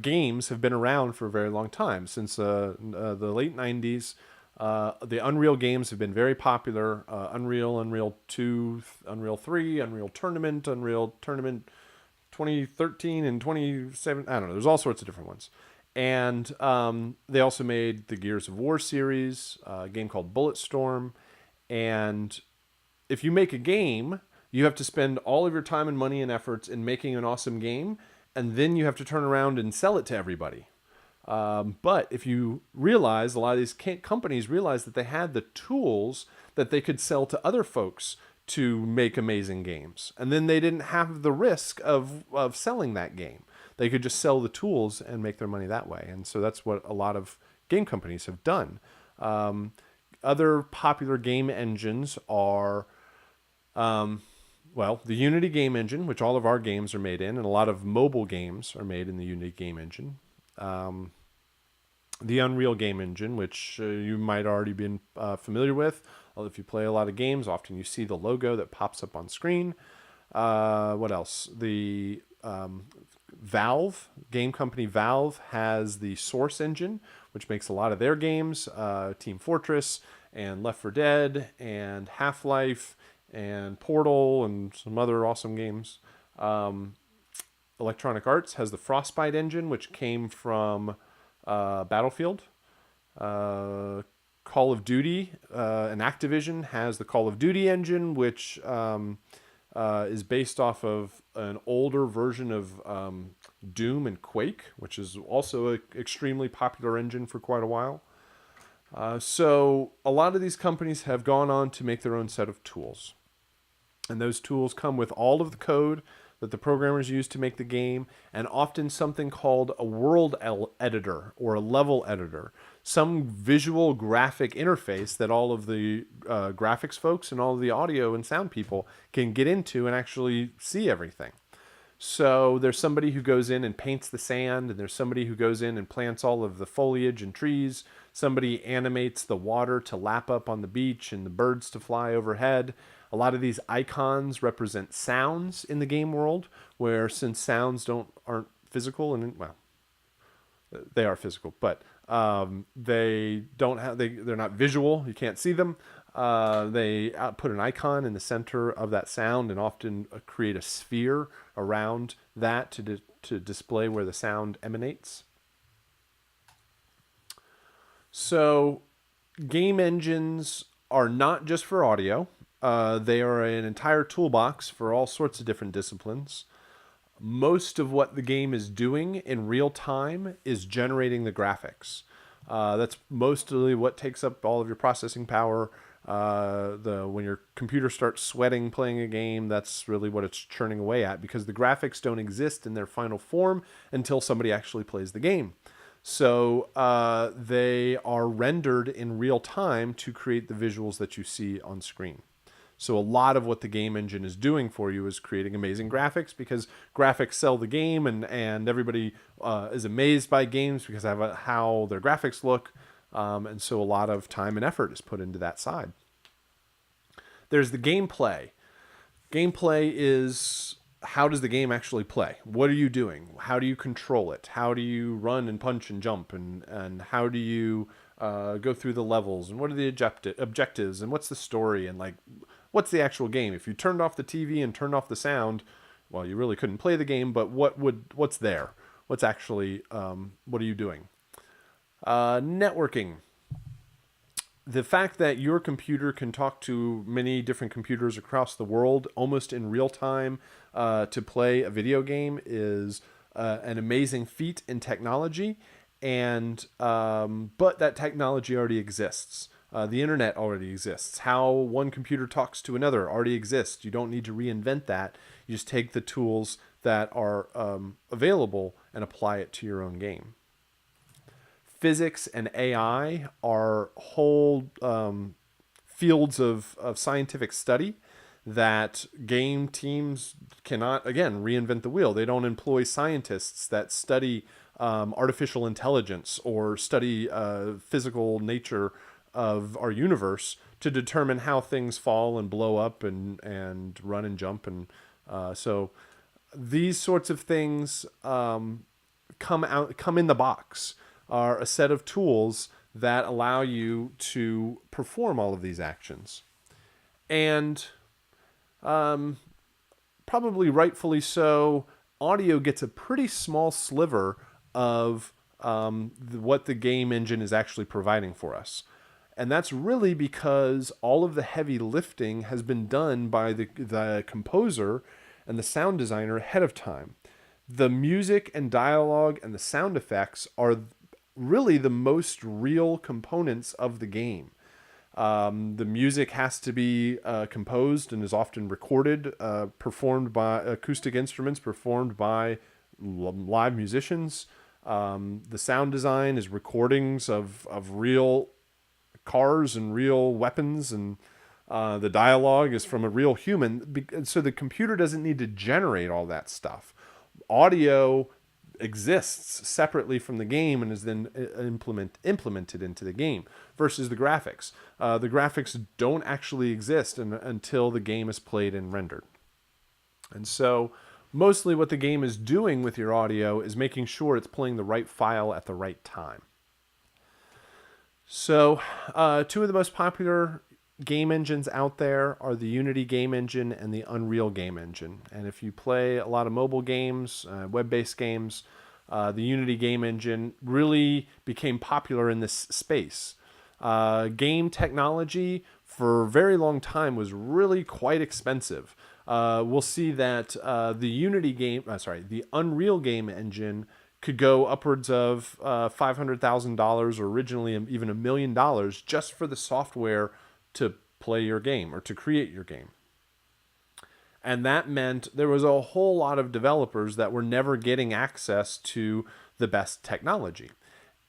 games have been around for a very long time. Since the late 90s, the Unreal games have been very popular. Unreal, Unreal 2, Unreal 3, Unreal Tournament, Unreal Tournament 2013 and 27. I don't know. There's all sorts of different ones. And they also made the Gears of War series, a game called Bulletstorm. And if you make a game, you have to spend all of your time and money and efforts in making an awesome game, and then you have to turn around and sell it to everybody. But if you realize, a lot of these companies realized that they had the tools that they could sell to other folks to make amazing games. And then they didn't have the risk of selling that game. They could just sell the tools and make their money that way. And so that's what a lot of game companies have done. Other popular game engines are, well, the Unity game engine, which all of our games are made in, and a lot of mobile games are made in the Unity game engine. The Unreal game engine, which you might already been familiar with. If you play a lot of games, often you see the logo that pops up on screen. What else? The Valve, game company Valve, has the Source engine, which makes a lot of their games. Team Fortress and Left 4 Dead and Half-Life and Portal and some other awesome games. Electronic Arts has the Frostbite engine, which came from Battlefield. Call of Duty and Activision has the Call of Duty engine, which is based off of an older version of Doom and Quake, which is also an extremely popular engine for quite a while. So a lot of these companies have gone on to make their own set of tools. And those tools come with all of the code that the programmers use to make the game, and often something called a world editor or a level editor, some visual graphic interface that all of the graphics folks and all of the audio and sound people can get into and actually see everything. So there's somebody who goes in and paints the sand, and there's somebody who goes in and plants all of the foliage and trees. Somebody animates the water to lap up on the beach and the birds to fly overhead. A lot of these icons represent sounds in the game world, where since sounds aren't physical, and well, they are physical, but they're not visual. You can't see them. They put an icon in the center of that sound and often create a sphere around that to display where the sound emanates. So game engines are not just for audio. They are an entire toolbox for all sorts of different disciplines. Most of what the game is doing in real time is generating the graphics. That's mostly what takes up all of your processing power. When your computer starts sweating playing a game, that's really what it's churning away at, because the graphics don't exist in their final form until somebody actually plays the game. So they are rendered in real time to create the visuals that you see on screen. So a lot of what the game engine is doing for you is creating amazing graphics, because graphics sell the game, and everybody is amazed by games because of how their graphics look. And so a lot of time and effort is put into that side. There's the gameplay. Gameplay is, how does the game actually play? What are you doing? How do you control it? How do you run and punch and jump? And how do you go through the levels? And what are the objectives? And what's the story? And like, what's the actual game? If you turned off the TV and turned off the sound, well, you really couldn't play the game, but what's there? What's actually, what are you doing? Networking. The fact that your computer can talk to many different computers across the world almost in real time to play a video game is an amazing feat in technology. And but that technology already exists. The internet already exists. How one computer talks to another already exists. You don't need to reinvent that. You just take the tools that are available and apply it to your own game. Physics and AI are whole fields of scientific study that game teams cannot, again, reinvent the wheel. They don't employ scientists that study artificial intelligence or study physical nature of our universe to determine how things fall and blow up and run and jump. And so these sorts of things come in the box, are a set of tools that allow you to perform all of these actions. And probably rightfully so, audio gets a pretty small sliver of what the game engine is actually providing for us. And that's really because all of the heavy lifting has been done by the composer and the sound designer ahead of time. The music and dialogue and the sound effects are really the most real components of the game. The music has to be composed and is often recorded, performed by acoustic instruments, performed by live musicians. The sound design is recordings of real cars and real weapons, and the dialogue is from a real human. So the computer doesn't need to generate all that stuff. Audio exists separately from the game and is then implemented into the game versus the graphics. The graphics don't actually exist until the game is played and rendered. And so mostly what the game is doing with your audio is making sure it's playing the right file at the right time. So two of the most popular game engines out there are the Unity game engine and the Unreal game engine. And if you play a lot of mobile games, web-based games, the Unity game engine really became popular in this space. Game technology for a very long time was really quite expensive. We'll see that the Unreal game engine could go upwards of $500,000 or originally even $1 million just for the software to play your game or to create your game. And that meant there was a whole lot of developers that were never getting access to the best technology.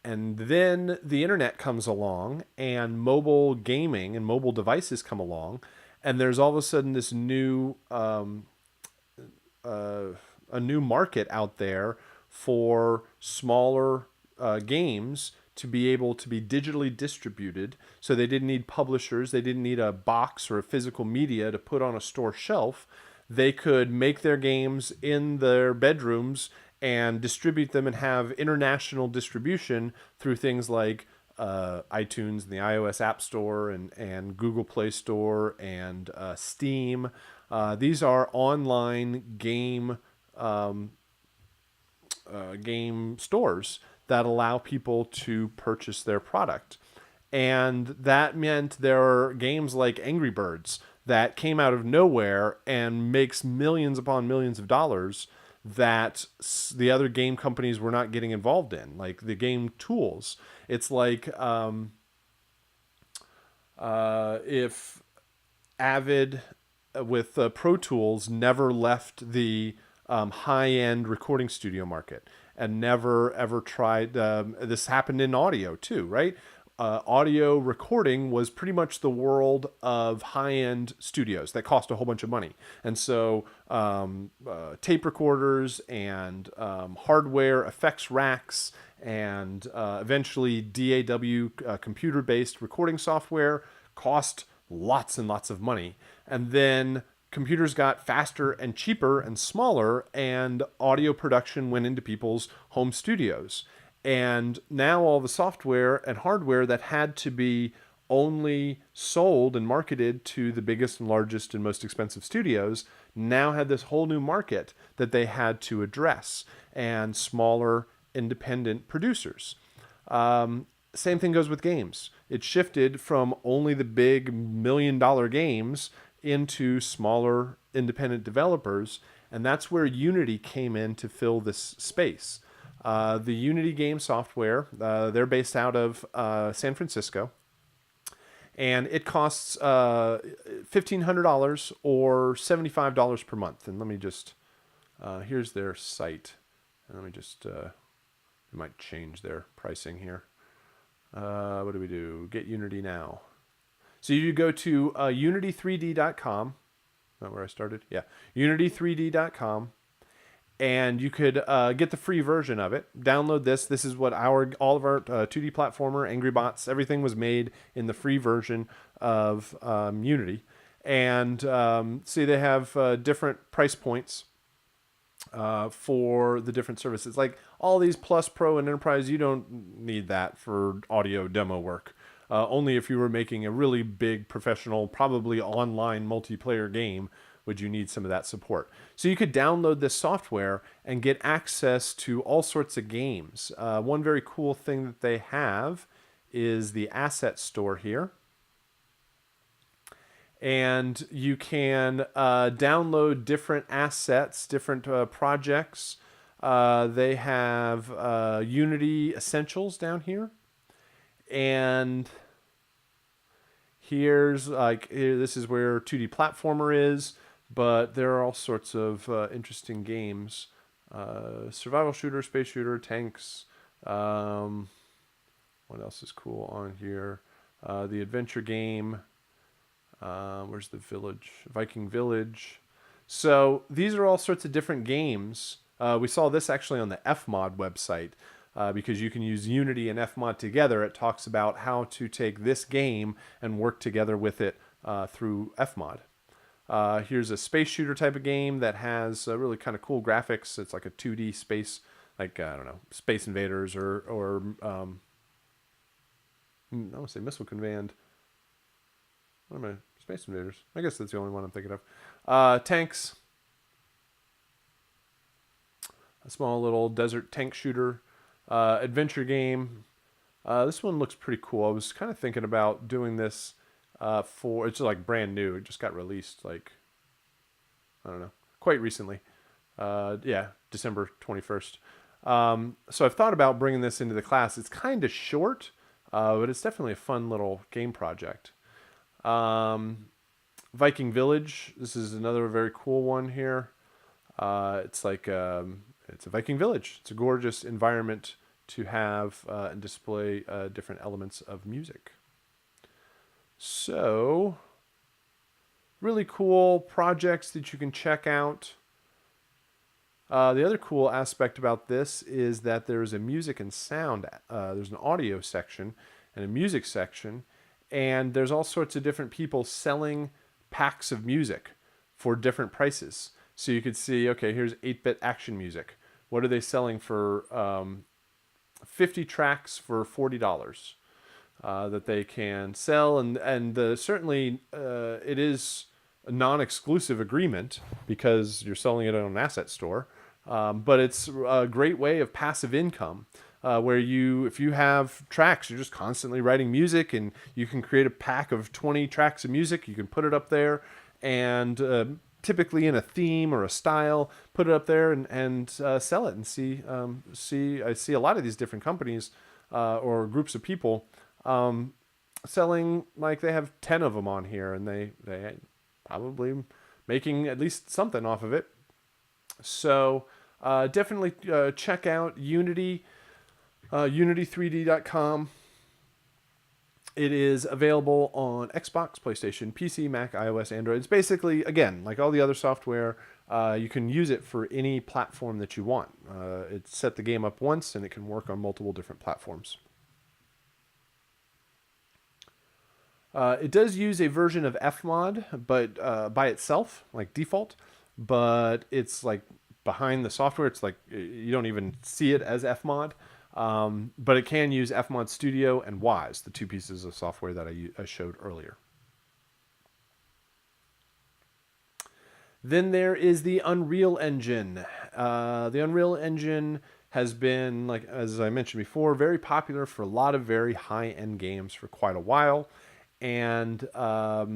And then the internet comes along and mobile gaming and mobile devices come along, and there's all of a sudden this new a new market out there for smaller games to be able to be digitally distributed. So they didn't need publishers. They didn't need a box or a physical media to put on a store shelf. They could make their games in their bedrooms and distribute them and have international distribution through things like iTunes and the iOS App Store and Google Play Store and Steam. These are online game stores that allow people to purchase their product. And that meant there are games like Angry Birds that came out of nowhere and makes millions upon millions of dollars that the other game companies were not getting involved in, like the game tools. It's like if Avid with Pro Tools never left the high-end recording studio market and never ever tried. This happened in audio too, right? Audio recording was pretty much the world of high-end studios that cost a whole bunch of money. And so tape recorders and hardware effects racks and eventually DAW computer-based recording software cost lots and lots of money. And then computers got faster and cheaper and smaller, and audio production went into people's home studios. And now all the software and hardware that had to be only sold and marketed to the biggest and largest and most expensive studios now had this whole new market that they had to address, and smaller independent producers. Same thing goes with games. It shifted from only the big $1 million games into smaller independent developers, and that's where Unity came in to fill this space. The Unity game software, they're based out of San Francisco, and it costs $1,500 or $75 per month. And let me just, here's their site. And let me just, we might change their pricing here. What do we do? Get Unity now. So you go to unity3d.com. Not where I started? Yeah. Unity3d.com. And you could get the free version of it. Download this. This is what all of our 2D platformer, Angry Bots, everything was made in the free version of Unity. And see, they have different price points for the different services. Like all these Plus, Pro, and Enterprise, you don't need that for audio demo work. Only if you were making a really big professional, probably online multiplayer game, would you need some of that support. So you could download this software and get access to all sorts of games. One very cool thing that they have is the asset store here. And you can download different assets, different projects. They have Unity Essentials down here, and this is where 2D platformer is, but there are all sorts of interesting games. Survival shooter, space shooter, tanks. What else is cool on here? The adventure game. Where's the village? Viking Village. So these are all sorts of different games. We saw this actually on the Fmod website. Because you can use Unity and Fmod together. It talks about how to take this game and work together with it through Fmod. Here's a space shooter type of game that has really kind of cool graphics. It's like a 2D space, like, I don't know, Space Invaders or I want to say Missile Command. What am I? Space Invaders. I guess that's the only one I'm thinking of. Tanks. A small little desert tank shooter. Adventure game. This one looks pretty cool. I was kind of thinking about doing this it's like brand new. It just got released like, I don't know, quite recently. Yeah, December 21st. So I've thought about bringing this into the class. It's kind of short, but it's definitely a fun little game project. Viking Village. This is another very cool one here. It's like it's a Viking village. It's a gorgeous environment to have and display different elements of music. So, really cool projects that you can check out. The other cool aspect about this is that there's a music and sound. There's an audio section and a music section, and there's all sorts of different people selling packs of music for different prices. So you could see, okay, here's 8-bit action music. What are they selling for 50 tracks for $40 that they can sell? And certainly it is a non-exclusive agreement because you're selling it on an asset store. But it's a great way of passive income where if you have tracks, you're just constantly writing music, and you can create a pack of 20 tracks of music. You can put it up there and typically in a theme or a style, put it up there and sell it and see. I see a lot of these different companies or groups of people selling, like they have 10 of them on here, and they probably making at least something off of it. So definitely check out Unity, unity3d.com. It is available on Xbox, PlayStation, PC, Mac, iOS, Android. It's basically, again, like all the other software, you can use it for any platform that you want. It's set the game up once, and it can work on multiple different platforms. It does use a version of Fmod, but by itself, like default. But it's like behind the software. It's like you don't even see it as Fmod. But it can use Fmod Studio and Wise, the two pieces of software that I showed earlier. Then there is the Unreal Engine. The Unreal Engine has been, like as I mentioned before, very popular for a lot of very high-end games for quite a while. And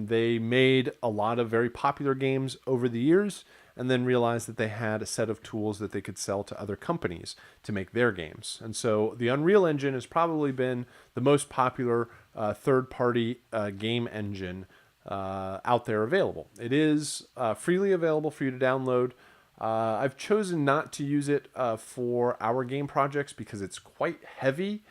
they made a lot of very popular games over the years, and then realized that they had a set of tools that they could sell to other companies to make their games. And so the Unreal Engine has probably been the most popular third-party game engine out there available. It is freely available for you to download. I've chosen not to use it for our game projects because it's quite heavy.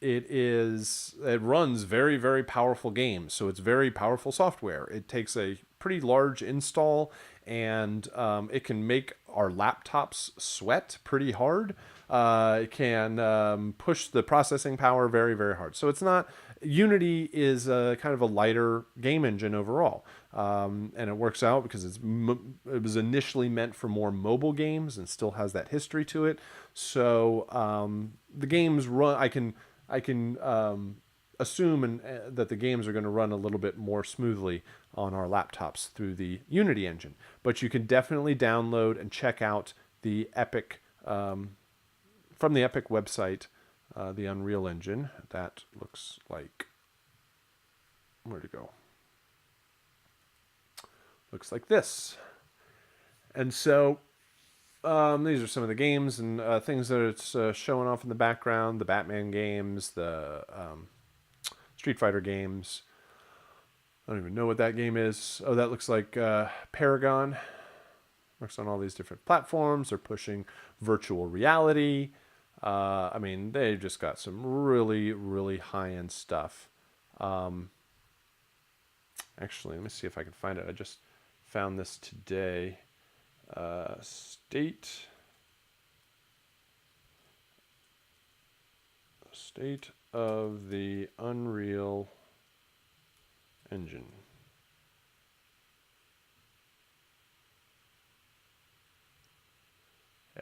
It runs very, very powerful games, so it's very powerful software. It takes a pretty large install, and it can make our laptops sweat pretty hard. It can push the processing power very, very hard. So it's not. Unity is kind of a lighter game engine overall, and it works out because it was initially meant for more mobile games and still has that history to it. So the games run. I can assume that the games are going to run a little bit more smoothly on our laptops through the Unity engine. But you can definitely download and check out the Epic from the Epic website. The Unreal Engine. That looks like, where'd it go? Looks like this. And so These are some of the games and things that it's showing off in the background. The Batman games, the Street Fighter games. I don't even know what that game is. Oh, that looks like Paragon. Works on all these different platforms. They're pushing virtual reality. I mean, they've just got some really, really high-end stuff. Actually, let me see if I can find it. I just found this today. State of the Unreal Engine.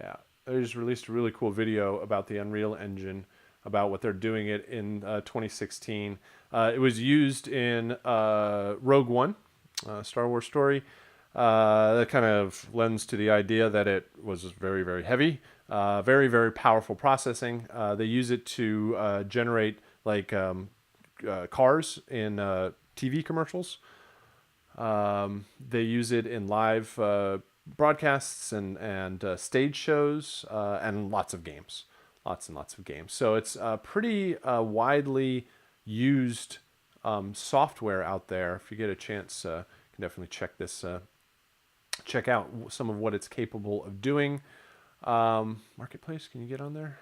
Yeah, they just released a really cool video about the Unreal Engine, about what they're doing it in 2016. It was used in Rogue One, Star Wars story. That kind of lends to the idea that it was very, very heavy, very, very powerful processing. They use it to generate like cars in TV commercials. They use it in live broadcasts and stage shows and lots of games, lots and lots of games. So it's pretty widely used software out there. If you get a chance, you can definitely check out some of what it's capable of doing. Marketplace, can you get on there?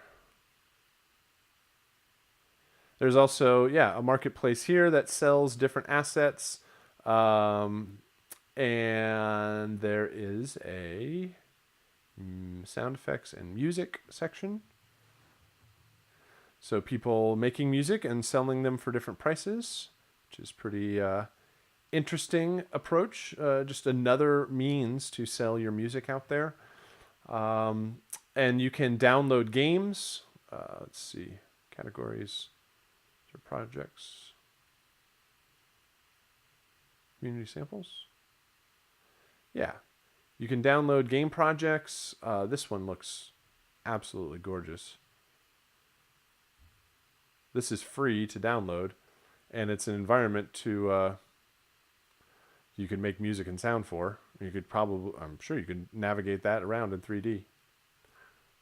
There's also, yeah, a marketplace here that sells different assets. And there is a sound effects and music section. So people making music and selling them for different prices, which is pretty interesting approach. Just another means to sell your music out there. And you can download games. Let's see, categories or projects. Community samples. Yeah, you can download game projects. This one looks absolutely gorgeous. This is free to download, and it's an environment to you can make music and sound for. You could probably, I'm sure you could navigate that around in 3D.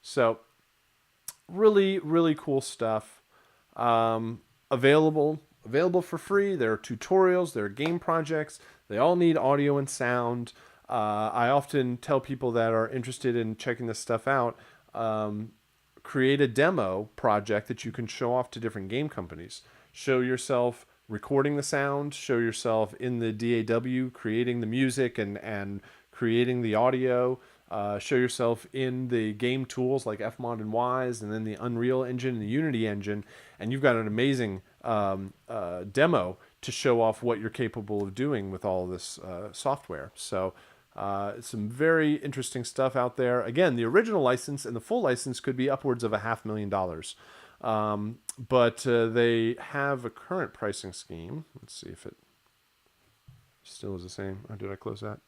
So really, really cool stuff. Available for free. There are tutorials, there are game projects. They all need audio and sound. I often tell people that are interested in checking this stuff out, create a demo project that you can show off to different game companies. Show yourself recording the sound, show yourself in the DAW, creating the music and creating the audio. Show yourself in the game tools like Fmod and Wise, and then the Unreal Engine and the Unity Engine, and you've got an amazing demo to show off what you're capable of doing with all this software. So some very interesting stuff out there. Again, the original license and the full license could be upwards of $500,000. But they have a current pricing scheme. Let's see if it still is the same. Oh, did I close that?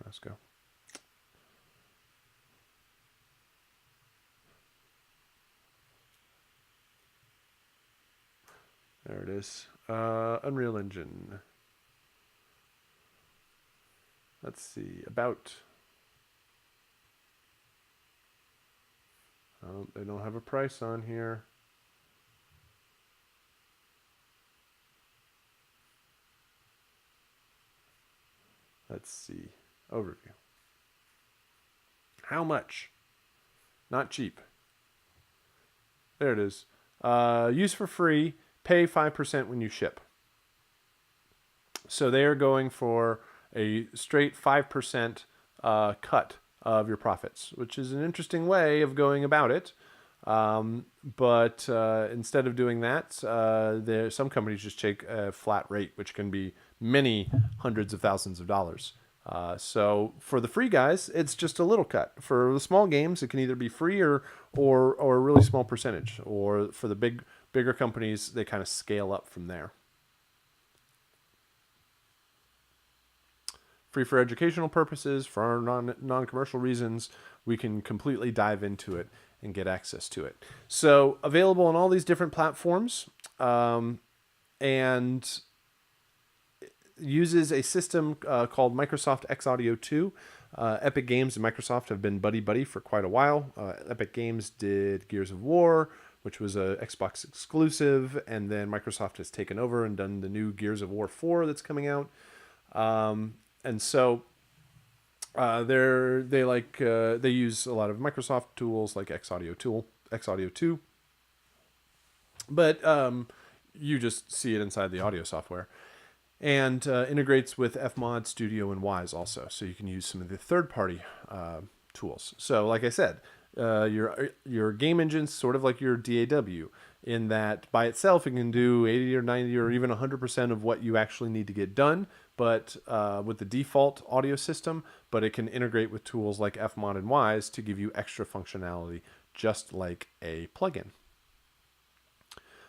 Let's go. There it is. Unreal Engine. Let's see. About. Oh, they don't have a price on here. Let's see. Overview. How much? Not cheap. There it is. Use for free. Pay 5% when you ship. So they are going for a straight 5% cut of your profits, which is an interesting way of going about it. But instead of doing that, some companies just take a flat rate, which can be many hundreds of thousands of dollars. So for the free guys, it's just a little cut. For the small games, it can either be free or a really small percentage. Or for the bigger companies, they kind of scale up from there. Free for educational purposes, for our non-commercial reasons, we can completely dive into it and get access to it. So available on all these different platforms, and uses a system called Microsoft X Audio 2. Epic Games and Microsoft have been buddy-buddy for quite a while. Epic Games did Gears of War, which was a Xbox exclusive, and then Microsoft has taken over and done the new Gears of War 4 that's coming out. And so they use a lot of Microsoft tools like Xaudio 2, but you just see it inside the audio software, and integrates with Fmod Studio and Wise also, so you can use some of the third-party tools. So, like I said, your game engine's sort of like your DAW, in that by itself it can do 80 or 90 or even 100% of what you actually need to get done, but with the default audio system. But it can integrate with tools like Fmod and Wise to give you extra functionality, just like a plugin.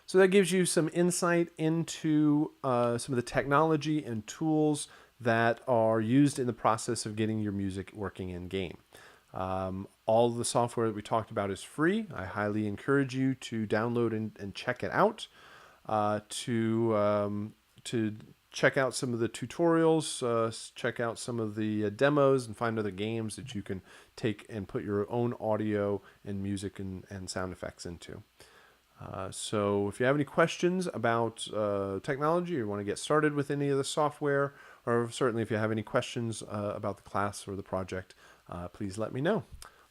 So that gives you some insight into some of the technology and tools that are used in the process of getting your music working in game. All the software that we talked about is free. I highly encourage you to download and check it out, to check out some of the tutorials, check out some of the demos, and find other games that you can take and put your own audio and music and sound effects into. So if you have any questions about technology, or you want to get started with any of the software, or certainly if you have any questions about the class or the project, please let me know.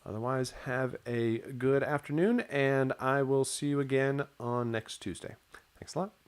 Otherwise, have a good afternoon, and I will see you again on next Tuesday. Thanks a lot.